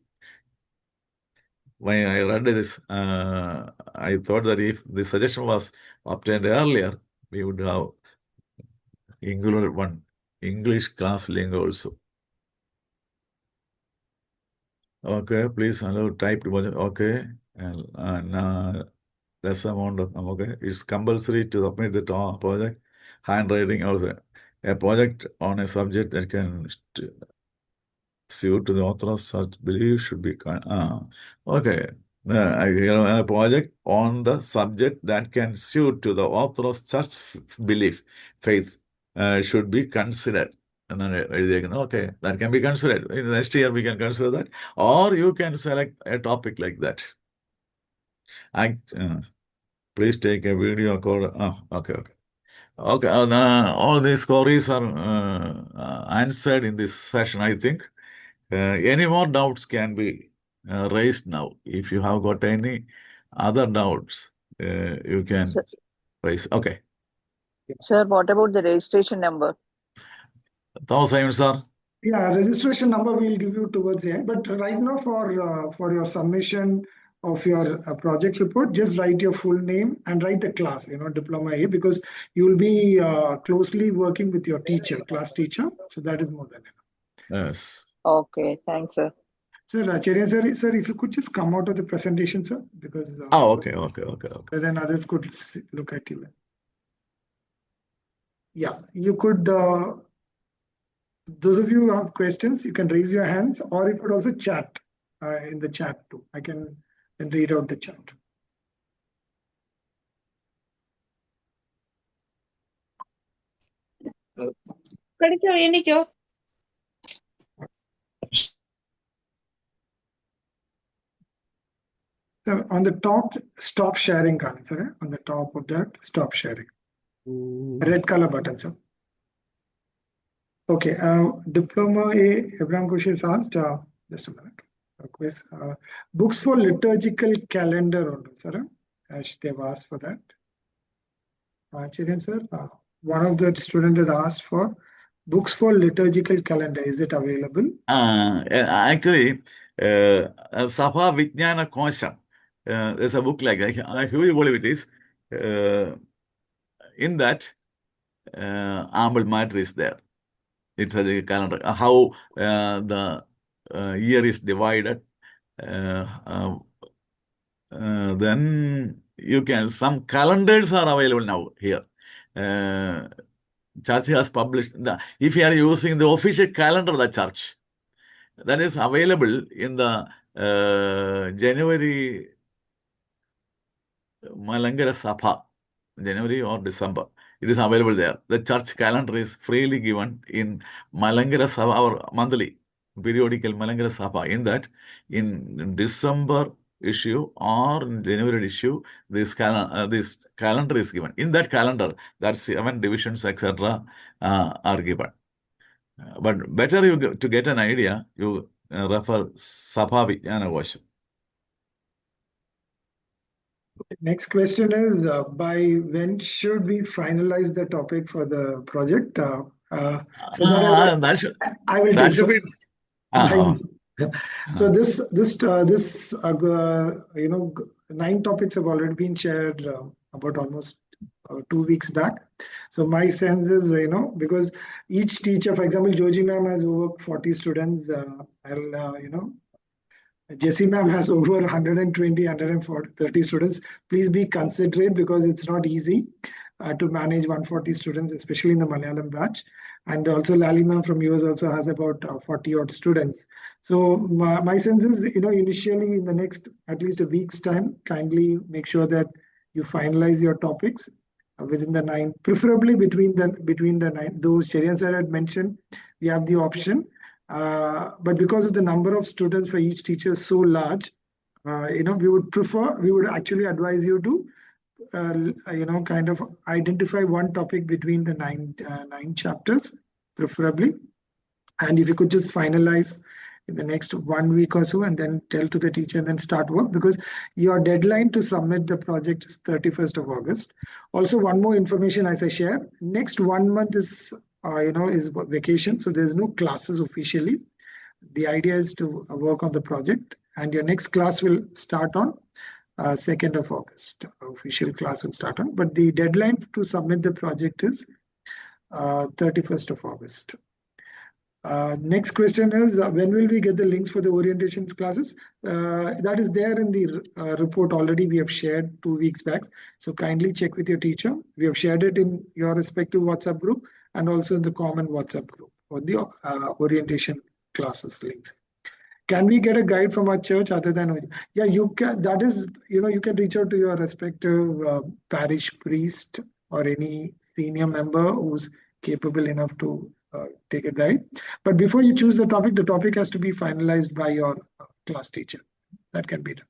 When I read this, I thought that if the suggestion was obtained earlier, we would have included one English class link also. Okay, please allow typed version. Okay, and less amount of okay. It's compulsory to submit the project. Handwriting also. A project on a subject that can suit to the author of such belief should be okay. A project on the subject that can suit to the author of such belief, faith, should be considered. And then okay, that can be considered. In the next year, we can consider that. Or you can select a topic like that. Please take a video call. Okay. Okay, all these queries are answered in this session, I think. Any more doubts can be raised now. If you have got any other doubts, you can raise. Okay. Sir, what about the registration number? Thomas, sir. Yeah, registration number we'll give you towards the end. But right now, for your submission of your project report, just write your full name and write the class, Diploma A, because you'll be closely working with your teacher, class teacher. So that is more than enough. Yes. Okay, thanks, sir. Sir, Acharya sir, if you could just come out of the presentation, sir, because okay. Then others could look at you. Yeah, you could. Those of you who have questions, you can raise your hands, or you could also chat in the chat too. I can then read out the chat. So on the top, stop sharing, sir. On the top of that, stop sharing. Red color button, sir. Okay, Diploma A, Abraham Kush has asked, just a minute. Books for liturgical calendar, sir. they've asked for that. Chirian sir, one of the students has asked for books for liturgical calendar. Is it available? Actually, Sabha Vijnana Kosham, there's a book like that. I really believe it is. In that, ample matter is there. Liturgical calendar, how the year is divided. Then you can, some calendars are available now here. Church has published if you are using the official calendar of the church, that is available in the January Malangara Sabha, January or December. It is available there. The church calendar is freely given in Malangara Sabha, or monthly periodical Malangara Sabha. In that, in December issue or in January issue, this calendar is given. In that calendar, that 7 divisions, etc., are given. But better to get an idea, you refer Sabha Vijnana Kosham. Next question is, by when should we finalize the topic for the project? So That should, I will that take should so- be. So this 9 topics have already been shared about almost 2 weeks back. So my sense is, because each teacher, for example, Joji ma'am has over 40 students. Jessie ma'am has over 120, 130 students. Please be considerate because it's not easy to manage 140 students, especially in the Malayalam batch. And also Lali ma'am from US also has about 40 odd students. So my sense is, initially in the next at least a week's time, kindly make sure that you finalize your topics within the 9, preferably between the 9. Those Cherian sir had mentioned, we have the option. But because of the number of students for each teacher is so large, we would actually advise you to, kind of identify one topic between the 9 chapters, preferably. And if you could just finalize in the next 1 week or so and then tell to the teacher and then start work, because your deadline to submit the project is 31st of August. Also, one more information as I share, next 1 month is vacation. So there's no classes officially. The idea is to work on the project, and your next class will start on 2nd of August. Official class will start on, but the deadline to submit the project is 31st of August. Next question is, when will we get the links for the orientation classes? That is there in the report already. We have shared 2 weeks back. So kindly check with your teacher. We have shared it in your respective WhatsApp group and also in the common WhatsApp group for the orientation classes links. Can we get a guide from our church other than? Yeah, you can. That is, you can reach out to your respective parish priest or any senior member who's capable enough to take a guide. But before you choose the topic has to be finalized by your class teacher. That can be done.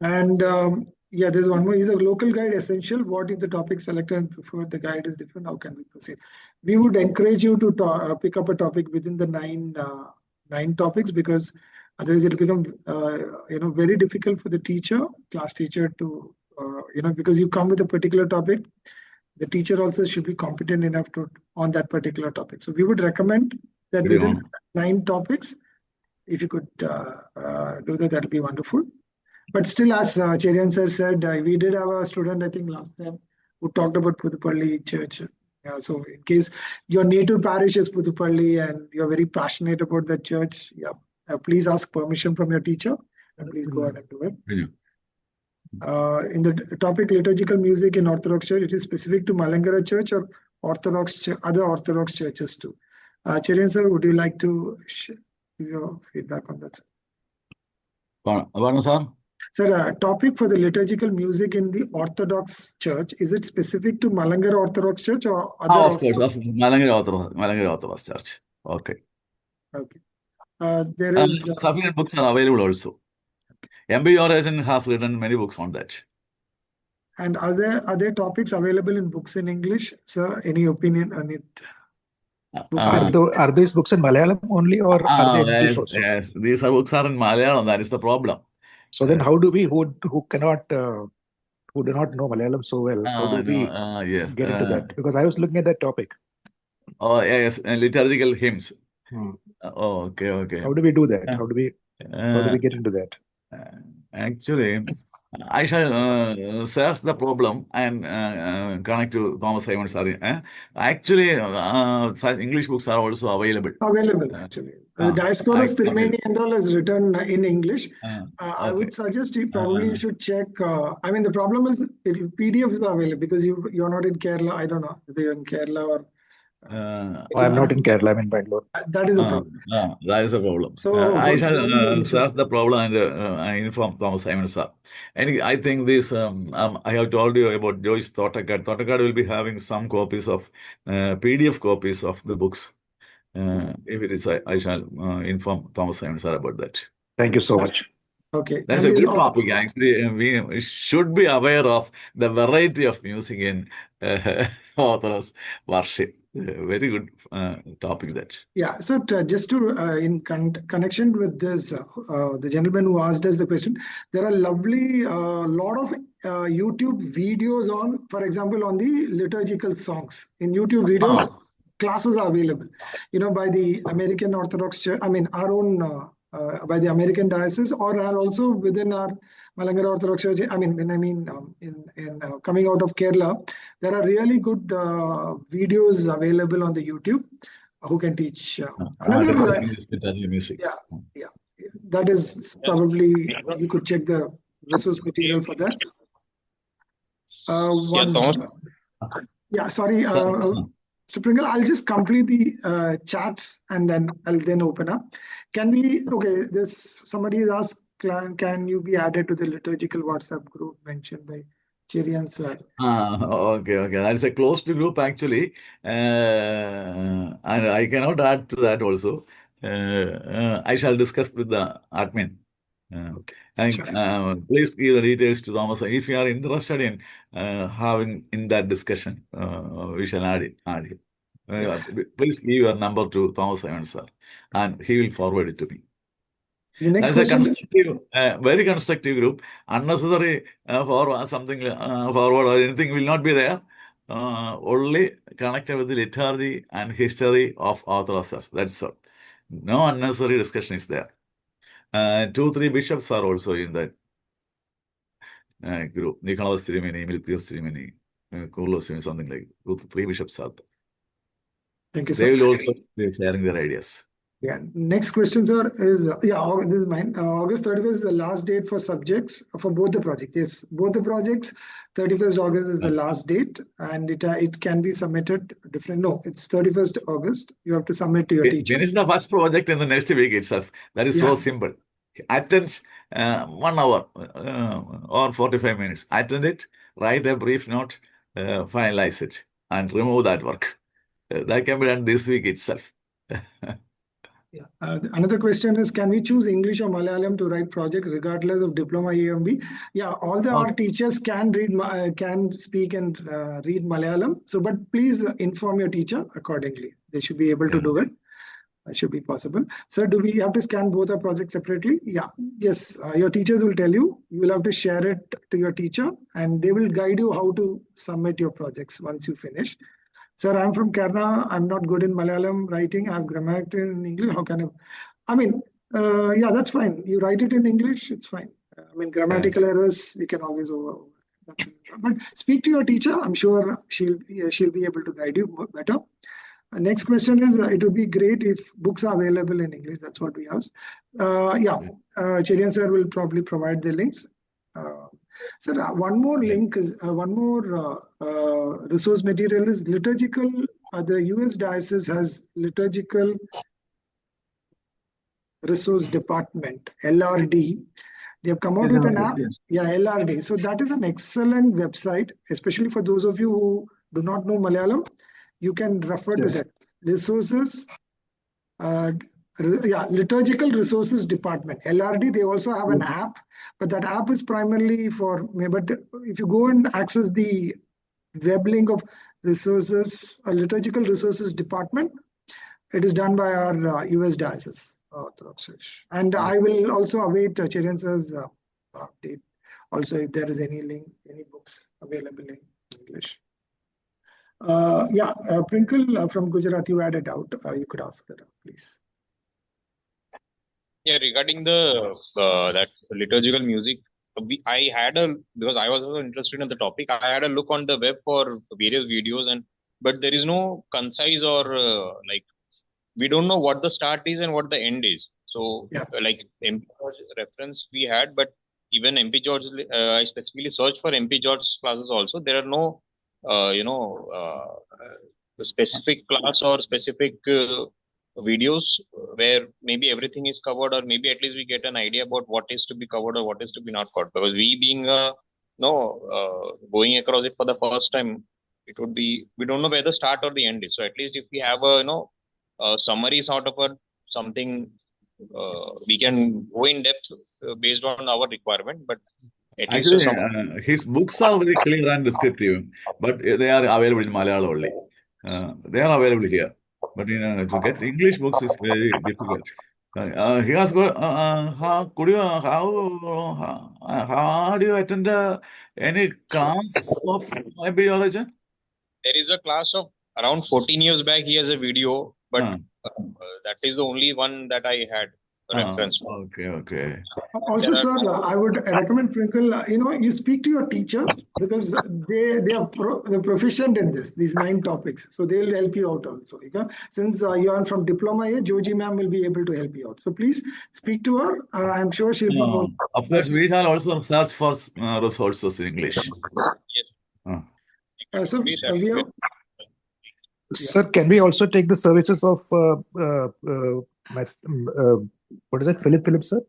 And there's one more. Is a local guide essential? What if the topic selected and preferred, the guide is different? How can we proceed? We would encourage you to pick up a topic within the 9 topics, because otherwise it will become very difficult for the class teacher to because you come with a particular topic. The teacher also should be competent enough on that particular topic. So we would recommend that within 9 topics, if you could do that, that would be wonderful. But still, as Cherian sir said, we did have a student, I think last time, who talked about Puthupalli Church. So in case your native parish is Puthupalli and you're very passionate about that church, please ask permission from your teacher and please go ahead and do it. In the topic liturgical music in Orthodox Church, it is specific to Malangara Church or other Orthodox churches too. Cherian sir, would you like to give your feedback on that? Sir, topic for the liturgical music in the Orthodox Church, is it specific to Malangara Orthodox Church or other? Of course, of Malangara Orthodox Church. Okay. There is sufficient books are available also. MB Origin has written many books on that. And are there topics available in books in English? Sir, any opinion on it? Are these books in Malayalam only, or are they in English also? Yes, these books are in Malayalam. That is the problem. So then how do we, who cannot, who do not know Malayalam so well, how do we yes. get into that? Because I was looking at that topic. Oh, yes, liturgical hymns. Hmm. Oh, okay. How do we do that? How do we Uh, get into that? Actually, I shall search the problem and connect to Thomas Simon Sari. Actually, such English books are also available. Available, actually. Dioscorus actually. Trimeni and all is written in English. I Okay. would suggest you probably should check. I mean, the problem is PDFs are available because you're not in Kerala. I don't know whether you're in Kerala or. I'm not in Kerala, I'm in Bangalore. That is a problem. That is a problem. So I go shall slowly. search the problem and inform Thomas Simon sir. And I think this, I have told you about Joyce Thotakad. Thotakad will be having some copies of, PDF copies of the books. If it is, I shall inform Thomas Simon sir about that. Thank you so much. Okay. That's And a is good all- topic. Actually, we should be aware of the variety of music in Orthodox worship. Very good topic that. Yeah, so just to in connection with this, the gentleman who asked us the question, there are lovely lot of YouTube videos on, for example, on the liturgical songs. In YouTube videos, classes are available, by the American Orthodox Church. I mean, our own by the American diocese, or also within our Malankara Orthodox Church. I mean, when I mean in coming out of Kerala, there are really good videos available on the YouTube who can teach. Discussing this liturgy music. Yeah, that is probably you could check the resource material for that. Thomas. Yeah, sorry, Mr. Pringle, I'll just complete the chats and then I'll then open up. Can we? Okay, somebody has asked, can you be added to the liturgical WhatsApp group mentioned by Cherian sir? Okay. That's a closed group actually, and I cannot add to that also. I shall discuss with the admin. And please give the details to Thomas. If you are interested in having in that discussion, we shall add it. Please give your number to Thomas Simon sir, and he will forward it to me. The next That's a question. constructive, very constructive group. Unnecessary for something forward or anything will not be there. Only connected with the liturgy and history of Orthodox. That's all. No unnecessary discussion is there. 2-3 bishops are also in that group. Nikolaos Tirimeni, Miltios Tirimeni, Kouros, something like 2-3 bishops are there. Thank you, They sir. will also be sharing their ideas. Yeah. Next question, sir, is this is mine. August 31st is the last date for subjects for both the projects. Yes, both the projects. 31st August is the last date, and it can be submitted different. No, it's 31st August. You have to submit to your teacher. Finish the first project in the next week itself. That is so simple. Attend 1 hour or 45 minutes. Attend it, write a brief note, finalize it, and remove that work. That can be done this week itself. Yeah. Another question is, can we choose English or Malayalam to write project regardless of diploma EMB? Yeah, all our teachers can read, can speak and read Malayalam. So, but please inform your teacher accordingly. They should be able to do it. It should be possible. Sir, do we have to scan both our projects separately? Yeah. Yes. Your teachers will tell you. You will have to share it to your teacher, and they will guide you how to submit your projects once you finish. Sir, I'm from Kerala. I'm not good in Malayalam writing. I have grammar in English. How can I mean, yeah, that's fine. You write it in English, it's fine. I mean, grammatical errors, we can always over. But speak to your teacher. I'm sure she'll be able to guide you better. Next question is, it would be great if books are available in English. That's what we asked. Cherian sir will probably provide the links. Sir, one more link is one more resource material is liturgical. The US Diocese has liturgical resource department, LRD. They have come out with an app. Yeah, LRD. So that is an excellent website, especially for those of you who do not know Malayalam. You can refer to that. Resources. Liturgical Resources Department, LRD. They also have an app, but that app is primarily for. But if you go and access the web link of resources, Liturgical Resources Department, it is done by our US Diocese Orthodox Church. And I will also await Cherian sir's update. Also, if there is any link, any books available in English. Prinkle from Gujarat, you had a doubt. You could ask her, please. Yeah, regarding the that liturgical music, I had because I was also interested in the topic. I had a look on the web for various videos, but there is no concise or like we don't know what the start is and what the end is. So Yeah. like MP George reference we had, but even MP George, I specifically searched for MP George classes also. There are no specific class or specific videos where maybe everything is covered, or maybe at least we get an idea about what is to be covered or what is to be not covered. Because we being going across it for the first time, it would be, we don't know where the start or the end is. So at least if we have a summary sort of something, we can go in depth based on our requirement. But at least Actually, his books are very clear and descriptive, but they are available in Malayalam only. They are available here, but to get English books is very difficult. He has got. How do you attend any class of maybe origin? There is a class of around 14 years back. He has a video, but that is the only one that I had reference for. Okay. Also, sir, I would recommend Prinkle, you speak to your teacher because they are they're proficient in these 9 topics. So they'll help you out also. Okay? Since you are from Diploma A, Joji ma'am will be able to help you out. So please speak to her. I'm sure she'll be more. Of course, we have also searched for resources in English. So we have, Sir, can we also take the services of what is it? Philip Phillips, sir?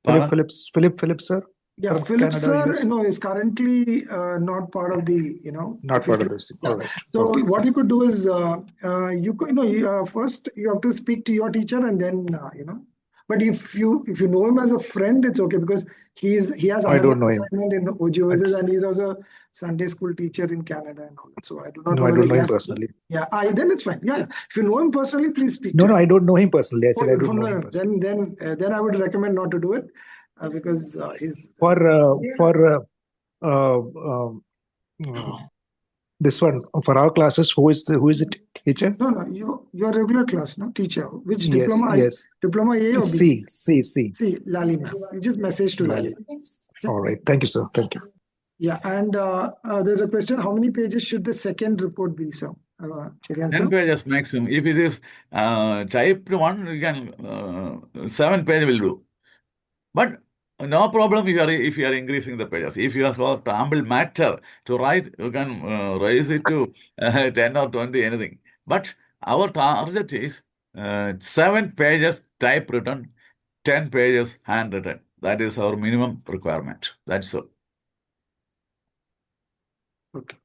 Philip Phillips, sir? Yeah, from Philip Canada, sir, is currently not part of the, Not part of this. Yeah. All right. So Okay. what you could do is, you could, first you have to speak to your teacher and then, But if you know him as a friend, it's okay because he has I another don't know him. assignment in OGOSS and he's also a Sunday school teacher in Canada and all that. So I do not No, know I whether don't know he him has. personally. Yeah, then it's fine. Yeah, if you know him personally, please speak No, to no, him. I don't know him personally. I said I don't know No, him personally. then I would recommend not to do it because he's. This one for our classes, who is the teacher? No, your regular class, no teacher. Which Yes, diploma? yes. Diploma A or B? C. See, Lali ma'am. You just message to Lali. All right. Thank you, sir. Thank you. Yeah, and there's a question: how many pages should the second report be, sir? 10 pages maximum. If it is type 1, you can 7 pages will do. But no problem if you are increasing the pages. If you have got ample matter to write, you can raise it to 10 or 20, anything. But our target is 7 pages typewritten, 10 pages handwritten. That is our minimum requirement. That's all. Okay.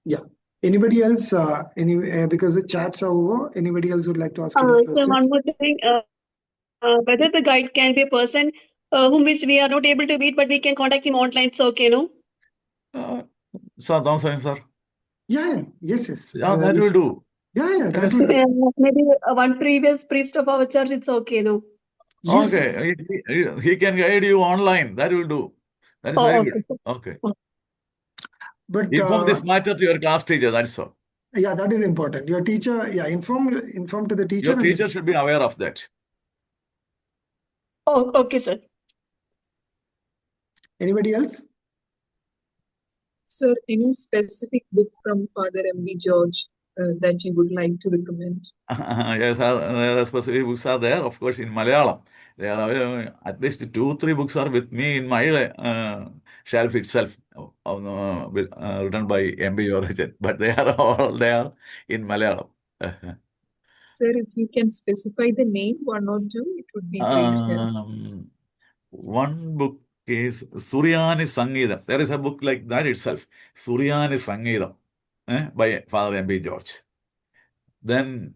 Yeah. Anybody else? Because the chats are over. Anybody else would like to ask any So questions? one more thing, whether the guide can be a person whom which we are not able to meet, but we can contact him online. It's okay, no? Sir, don't say, sir. Yeah. Yes. Yeah, that will do. Yeah, that Yes. will do. Maybe one previous priest of our church. It's okay, no? Yes, Okay, he can guide you online. That will do. That is very good. Okay. But Inform this matter to your class teacher. That's all. yeah, that is important. Your teacher, inform to the teacher. Your teacher should be aware of that. Oh, okay, sir. Anybody else? Sir, any specific book from Father M.B. George that you would like to recommend? Yes, there are specific books are there. Of course, in Malayalam, there are at least 2-3 books are with me in my shelf itself, written by M.B. George. But they are all there in Malayalam. Sir, if you can specify the name, 1 or 2, it would be great help. One book is Suryani Sangeetham. There is a book like that itself, Suryani Sangeetham, by Father M.B. George. Then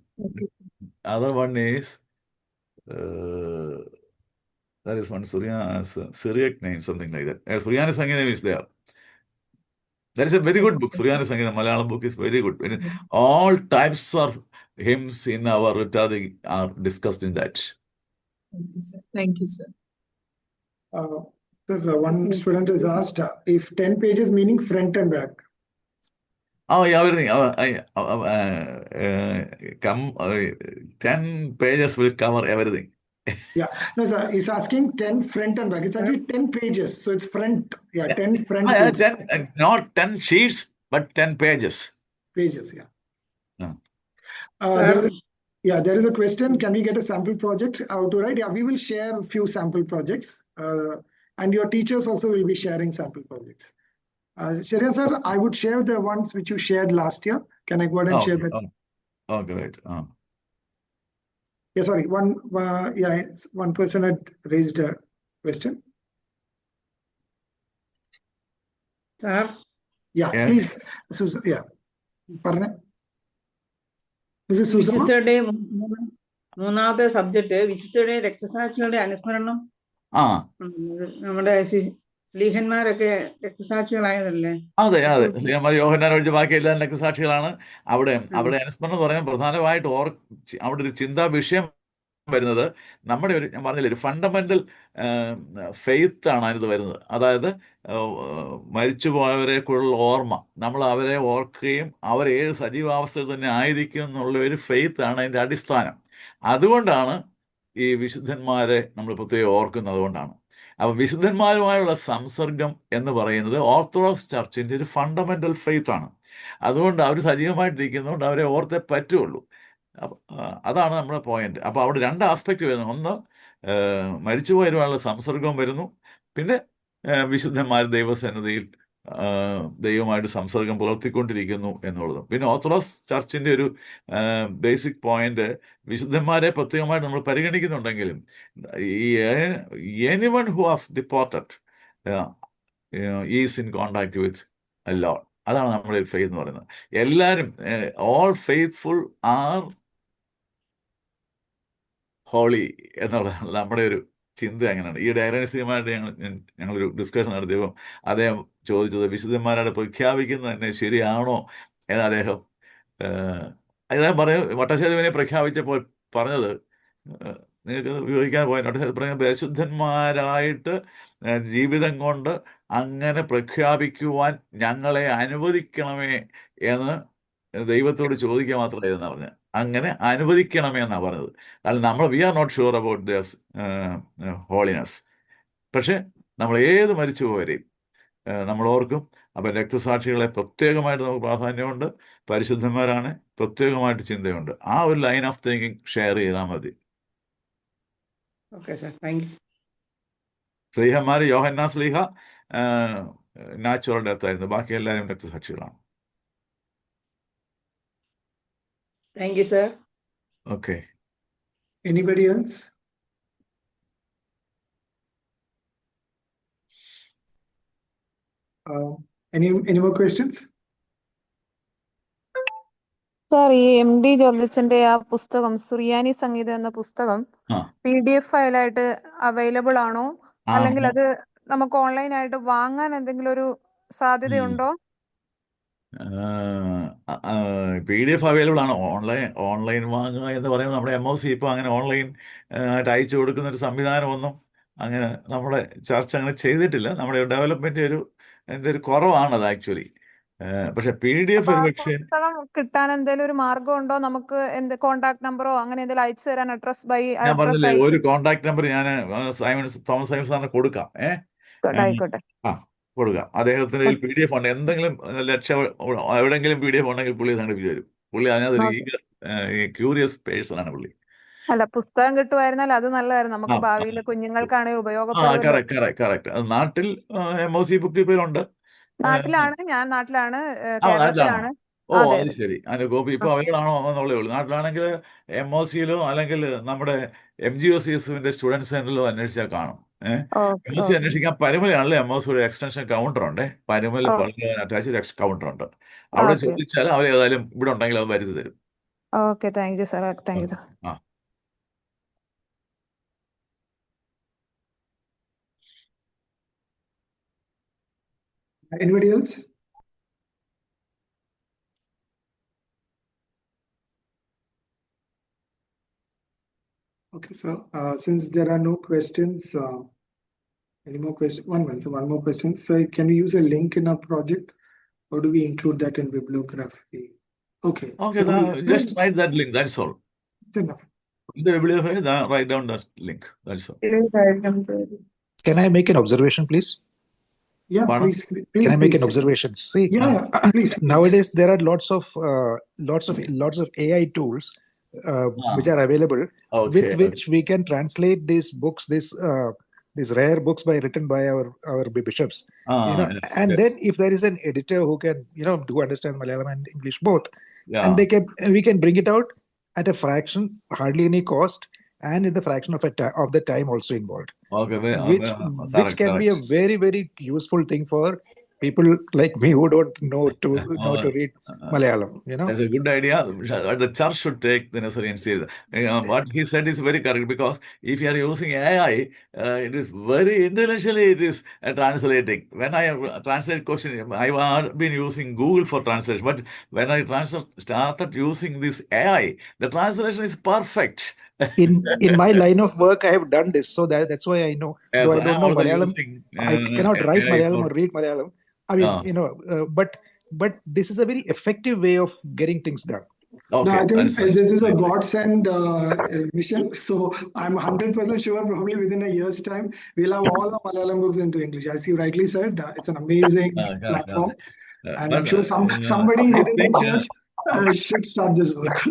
other one is there is one Syriac name, something like that. Suryani Sangeetham is there. That is a very good book. Suryani Sangeetham, Malayalam book is very good. All types of hymns in our Rittadi are discussed in that. Thank you, sir. Thank you, sir. Sir, one student has asked if 10 pages meaning front and back. Oh, yeah, everything. 10 pages will cover everything. Yeah, no, sir, he's asking 10 front and back. It's actually 10 pages. So it's front, yeah, 10 front pages. 10, not 10 sheets, but 10 pages. Pages, yeah. Yeah. There is a question. Can we get a sample project how to write? Yeah, we will share a few sample projects. And your teachers also will be sharing sample projects. Shreya sir, I would share the ones which you shared last year. Can I go ahead and share that? Oh, great. Yeah, sorry. One person had raised a question. Sir, Yeah, Yes. please, Susan. Yeah, Parne. Mrs. Susan. വിശുദ്ധരുടെ മൂന്നാമത്തെ subject വിശുദ്ധരുടെ രക്തസാക്ഷികളുടെ അനുസ്മരണം. നമ്മുടെ സ്ലീഹന്മാരൊക്കെ രക്തസാക്ഷികളായതല്ലേ? അതെ. യോഹന്നാൻ ഒഴിച്ച് ബാക്കി എല്ലാം രക്തസാക്ഷികളാണ്. അവിടെ അനുസ്മരണം എന്ന് പറയുമ്പോൾ പ്രധാനമായിട്ട് അവിടെ ഒരു ചിന്താ വിഷയം വരുന്നത് നമ്മുടെ ഞാൻ പറഞ്ഞില്ലേ, ഒരു ഫണ്ടമെന്റൽ ഫെയ്ത്ത് ആണ് അതിനകത്ത് വരുന്നത്. അതായത് മരിച്ചുപോയവരെക്കുള്ള ഓർമ്മ, നമ്മൾ അവരെ ഓർക്കുകയും അവർ ഏത് സജീവാവസ്ഥയിൽ തന്നെ ആയിരിക്കും എന്നുള്ള ഒരു ഫെയ്ത്ത് ആണ് അതിൻ്റെ അടിസ്ഥാനം. അതുകൊണ്ടാണ് ഈ വിശുദ്ധന്മാരെ നമ്മൾ പ്രത്യേകം ഓർക്കുന്നത്. അതുകൊണ്ടാണ്. അപ്പം വിശുദ്ധന്മാരുമായുള്ള സംസർഗം എന്ന് പറയുന്നത് ഓർത്തഡോക്സ് ചർച്ചിൻ്റെ ഒരു ഫണ്ടമെന്റൽ ഫെയ്ത്ത് ആണ്. അതുകൊണ്ട് അവർ സജീവമായിട്ടിരിക്കുന്നതുകൊണ്ട് അവരെ ഓർത്തേ പറ്റുള്ളൂ. അതാണ് നമ്മുടെ പോയിന്റ്. അപ്പോൾ അവിടെ രണ്ട് ആസ്പെക്ട് വരുന്നു. ഒന്ന്, മരിച്ചുപോയവരുമായുള്ള സംസർഗം വരുന്നു. പിന്നെ വിശുദ്ധന്മാർ ദൈവസന്നിധിയിൽ ദൈവമായിട്ട് സംസർഗം പുലർത്തിക്കൊണ്ടിരിക്കുന്നു എന്നുള്ളതും. പിന്നെ ഓർത്തഡോക്സ് ചർച്ചിൻ്റെ ഒരു ബേസിക് പോയിന്റ്, വിശുദ്ധന്മാരെ പ്രത്യേകമായിട്ട് നമ്മൾ പരിഗണിക്കുന്നുണ്ടെങ്കിലും anyone who was deported is in contact with lord. അതാണ് നമ്മുടെ ഫെയ്ത്ത് എന്ന് പറയുന്നത്. എല്ലാവരും, ഓൾ ഫെയ്ത്ത്ഫുൾ ആർ ഹോളി എന്നുള്ളതാണ് നമ്മുടെ ഒരു ചിന്ത. അങ്ങനെയാണ്. ഈ ഡയറൻസിയുമായിട്ട് ഞങ്ങളൊരു ഡിസ്കഷൻ നടത്തിയപ്പോൾ അദ്ദേഹം ചോദിച്ചത്, വിശുദ്ധന്മാരുടെ പ്രഖ്യാപിക്കുന്നത് തന്നെ ശരിയാണോ എന്ന് അദ്ദേഹം പറയും. വട്ടശ്ശേരിവിനെ പ്രഖ്യാപിച്ചപ്പോൾ പറഞ്ഞത്, നിങ്ങൾക്ക് വിവരിക്കാൻ പോയിന്റ്, വട്ടശ്ശേരി പറഞ്ഞ പരിശുദ്ധന്മാരായിട്ട് ജീവിതം കൊണ്ട് അങ്ങനെ പ്രഖ്യാപിക്കുവാൻ ഞങ്ങളെ അനുവദിക്കണമേ എന്ന് ദൈവത്തോട് ചോദിക്കുക മാത്രമേ എന്നാണ് പറഞ്ഞത്. അങ്ങനെ അനുവദിക്കണമേ എന്നാണ് പറഞ്ഞത്. കാരണം we are not sure about their holiness. പക്ഷെ നമ്മൾ ഏത് മരിച്ചുപോയവരെയും നമ്മൾ ഓർക്കും. അപ്പം രക്തസാക്ഷികളെ പ്രത്യേകമായിട്ട് നമുക്ക് പ്രാധാന്യമുണ്ട്. പരിശുദ്ധന്മാരാണ്, പ്രത്യേകമായിട്ട് ചിന്തയുണ്ട്. ആ ഒരു ലൈൻ ഓഫ് തിങ്കിങ് ഷെയർ ചെയ്താൽ മതി. സ്ലീഹന്മാർ, യോഹന്നാ സ്ലീഹ നാച്ചുറൽ ഡെത്ത് ആയിരുന്നു. ബാക്കി എല്ലാവരും രക്തസാക്ഷികളാണ്. Thank you, sir. Okay. Anybody else? Any more questions? Sir, ഈ MD ജോർജിന്റെ ആ പുസ്തകം സുറിയാനി സംഗീതം എന്ന പുസ്തകം PDF ഫയലായിട്ട് അവൈലബിൾ ആണോ, അല്ലെങ്കിൽ അത് നമുക്ക് ഓൺലൈനായിട്ട് വാങ്ങാൻ എന്തെങ്കിലും ഒരു സാധ്യതയുണ്ടോ? PDF അവൈലബിൾ ആണ്. ഓൺലൈൻ വാങ്ങുക എന്ന് പറയുമ്പോൾ നമ്മുടെ MOC ഇപ്പോൾ അങ്ങനെ ഓൺലൈൻ ആയിട്ട് അയച്ചു കൊടുക്കുന്ന ഒരു സംവിധാനമൊന്നും അങ്ങനെ നമ്മുടെ ചർച്ച അങ്ങനെ ചെയ്തിട്ടില്ല. നമ്മുടെ ഡെവലപ്മെന്റ് എൻ്റെ ഒരു കുറവാണത് ആക്ച്വലി. പക്ഷെ PDF ഒരു പക്ഷേ പുസ്തകം കിട്ടാൻ എന്തെങ്കിലും ഒരു മാർഗം ഉണ്ടോ? നമുക്ക് കോൺടാക്ട് നമ്പറോ അങ്ങനെ എന്തെങ്കിലും അയച്ചു തരാൻ, ഞാൻ പറഞ്ഞില്ലേ, ഒരു കോൺടാക്ട് നമ്പർ ഞാൻ തോമസ് സൈമൺ സാറിന് കൊടുക്കാം. ആയിക്കോട്ടെ, കൊടുക്കാം. അദ്ദേഹത്തിന്റെ PDF ഉണ്ട്. എന്തെങ്കിലും എവിടെങ്കിലും PDF ഉണ്ടെങ്കിൽ പുള്ളി സംഘടിപ്പിച്ചു തരും. പുള്ളി അതിനകത്ത് ക്യൂരിയസ് പേഴ്സൺ ആണ് പുള്ളി. അല്ല, പുസ്തകം കിട്ടുമായിരുന്നാൽ അത് നല്ലതായിരുന്നു. നമുക്ക് ഭാവിയിൽ കുഞ്ഞുങ്ങൾക്കാണെങ്കിൽ ഉപയോഗപ്പെടും. കറക്റ്റ്. അത് നാട്ടിൽ MOC ബുക്ക് ഡിപ്പോയിലുണ്ട്. നാട്ടിലാണ്, ഞാൻ നാട്ടിലാണ്, കേരളത്തിലാണ്. അത് ശരി. അതിന്റെ കോപ്പി ഇപ്പൊ അവൈലബിൾ ആണോ എന്നുള്ളേ ഉള്ളൂ. നാട്ടിലാണെങ്കിൽ MOCയിലോ അല്ലെങ്കിൽ നമ്മുടെ MGOCSന്റെ സ്റ്റുഡൻറ് സെന്ററിലോ അന്വേഷിച്ചാൽ കാണും. MOC അന്വേഷിക്കാൻ പരുമലയാണല്ലോ. MOCയുടെ എക്സ്റ്റൻഷൻ കൗണ്ടർ ഉണ്ട്. പരുമല അറ്റാച്ച് കൗണ്ടർ ഉണ്ട്. അവിടെ ചോദിച്ചാൽ അവർ ഏതായാലും ഇവിടെ ഉണ്ടെങ്കിൽ അത് വരുത്തി തരും. Okay, thank you sir. Thank you. Anybody else? Okay, so since there are no questions, Any more questions? One minute. So one more question. So can we use a link in our project, or do we include that in bibliography? Okay. Okay, just write that link. That's all. It's enough. In the bibliography, write down that link. That's all. Can I make an observation, please? Yeah, Pardon? please. Can I make an please. observation? See, Yeah, please. nowadays there are lots of AI tools which are available, Okay. with which we can translate these books, these rare books written by our bishops. Yes, And yes. then if there is an editor who can do understand Malayalam and English both, Yeah. and we can bring it out at a fraction, hardly any cost, and in the fraction of the time also involved, Okay. which can be a very, very useful thing for people like me who don't know to read Malayalam. That's a good idea. The church should take the necessary and see that. What he said is very correct, because if you are using AI, it is very intelligently it is translating. When I translate question, I have been using Google for translation, but when I started using this AI, the translation is perfect. In my line of work, I have done this, so that's why I know. Yes, Though I I don't am know also Malayalam, using I cannot write AI Malayalam for. or read Malayalam. I mean, but this is a very effective way of getting things done. No, Okay, I think that's nice. this is a I agree. godsend mission. So I'm 100% sure probably within a year's time, we'll have all the Malayalam books into English. As you rightly said, it's an amazing platform. And I'm sure somebody I within the think church should start this work.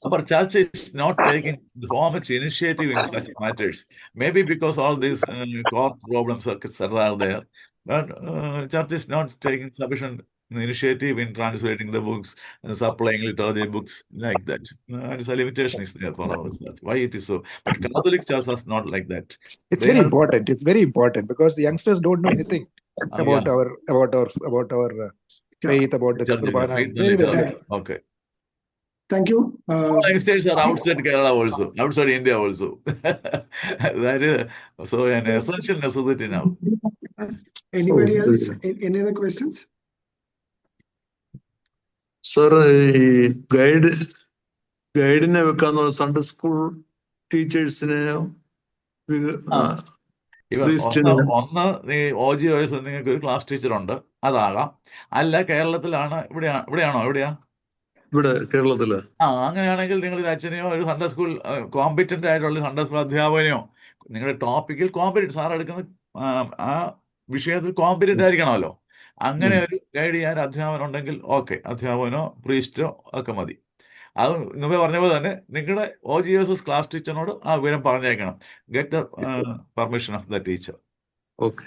our church is not taking so much initiative in such matters. Maybe because all these court problems are there. But church is not taking sufficient initiative in translating the books, supplying liturgy books like that. And a limitation is there for our church. Why it is so? But Catholic church is not like that. It's They very have, important. It's very important because the youngsters don't know anything about yeah, our faith, about the liturgy, Kurbana. faith and Very, very liturgy. little. Okay. Thank you. All youngsters are outside Kerala also, outside India also. That is so an essential necessity now. Anybody else? Any other questions? Sir, ഗൈഡിനെ വെക്കാന്ന് Sunday school ടീച്ചേഴ്സിനെ ഒന്ന് OGOS നിങ്ങൾക്ക് ഒരു class teacher ഉണ്ട്, അതാകാം. അല്ല കേരളത്തിലാണ്, എവിടെയാ? ഇവിടെ കേരളത്തില്. അങ്ങനെയാണെങ്കിൽ നിങ്ങൾ ഒരു അച്ഛനെയോ ഒരു സൺഡേ സ്കൂൾ കോമ്പറ്റന്റ് ആയിട്ടുള്ള സൺഡേ സ്കൂൾ അധ്യാപകനെയോ, നിങ്ങളുടെ ടോപ്പിക്കിൽ കോമ്പറ്റന്റ് സാർ എടുക്കുന്ന ആ വിഷയത്തിൽ കോമ്പറ്റന്റ് ആയിരിക്കണമല്ലോ. അങ്ങനെ ഒരു ഗൈഡ് ചെയ്യാൻ അധ്യാപനം ഉണ്ടെങ്കിൽ ഓക്കെ, അധ്യാപകനോ പ്രീസ്റ്റോ ഒക്കെ മതി. അത് മുമ്പേ പറഞ്ഞ പോലെ തന്നെ നിങ്ങളുടെ OGOS ക്ലാസ് ടീച്ചറിനോട് ആ വിവരം പറഞ്ഞേക്കണം. Get the permission of the teacher. Okay.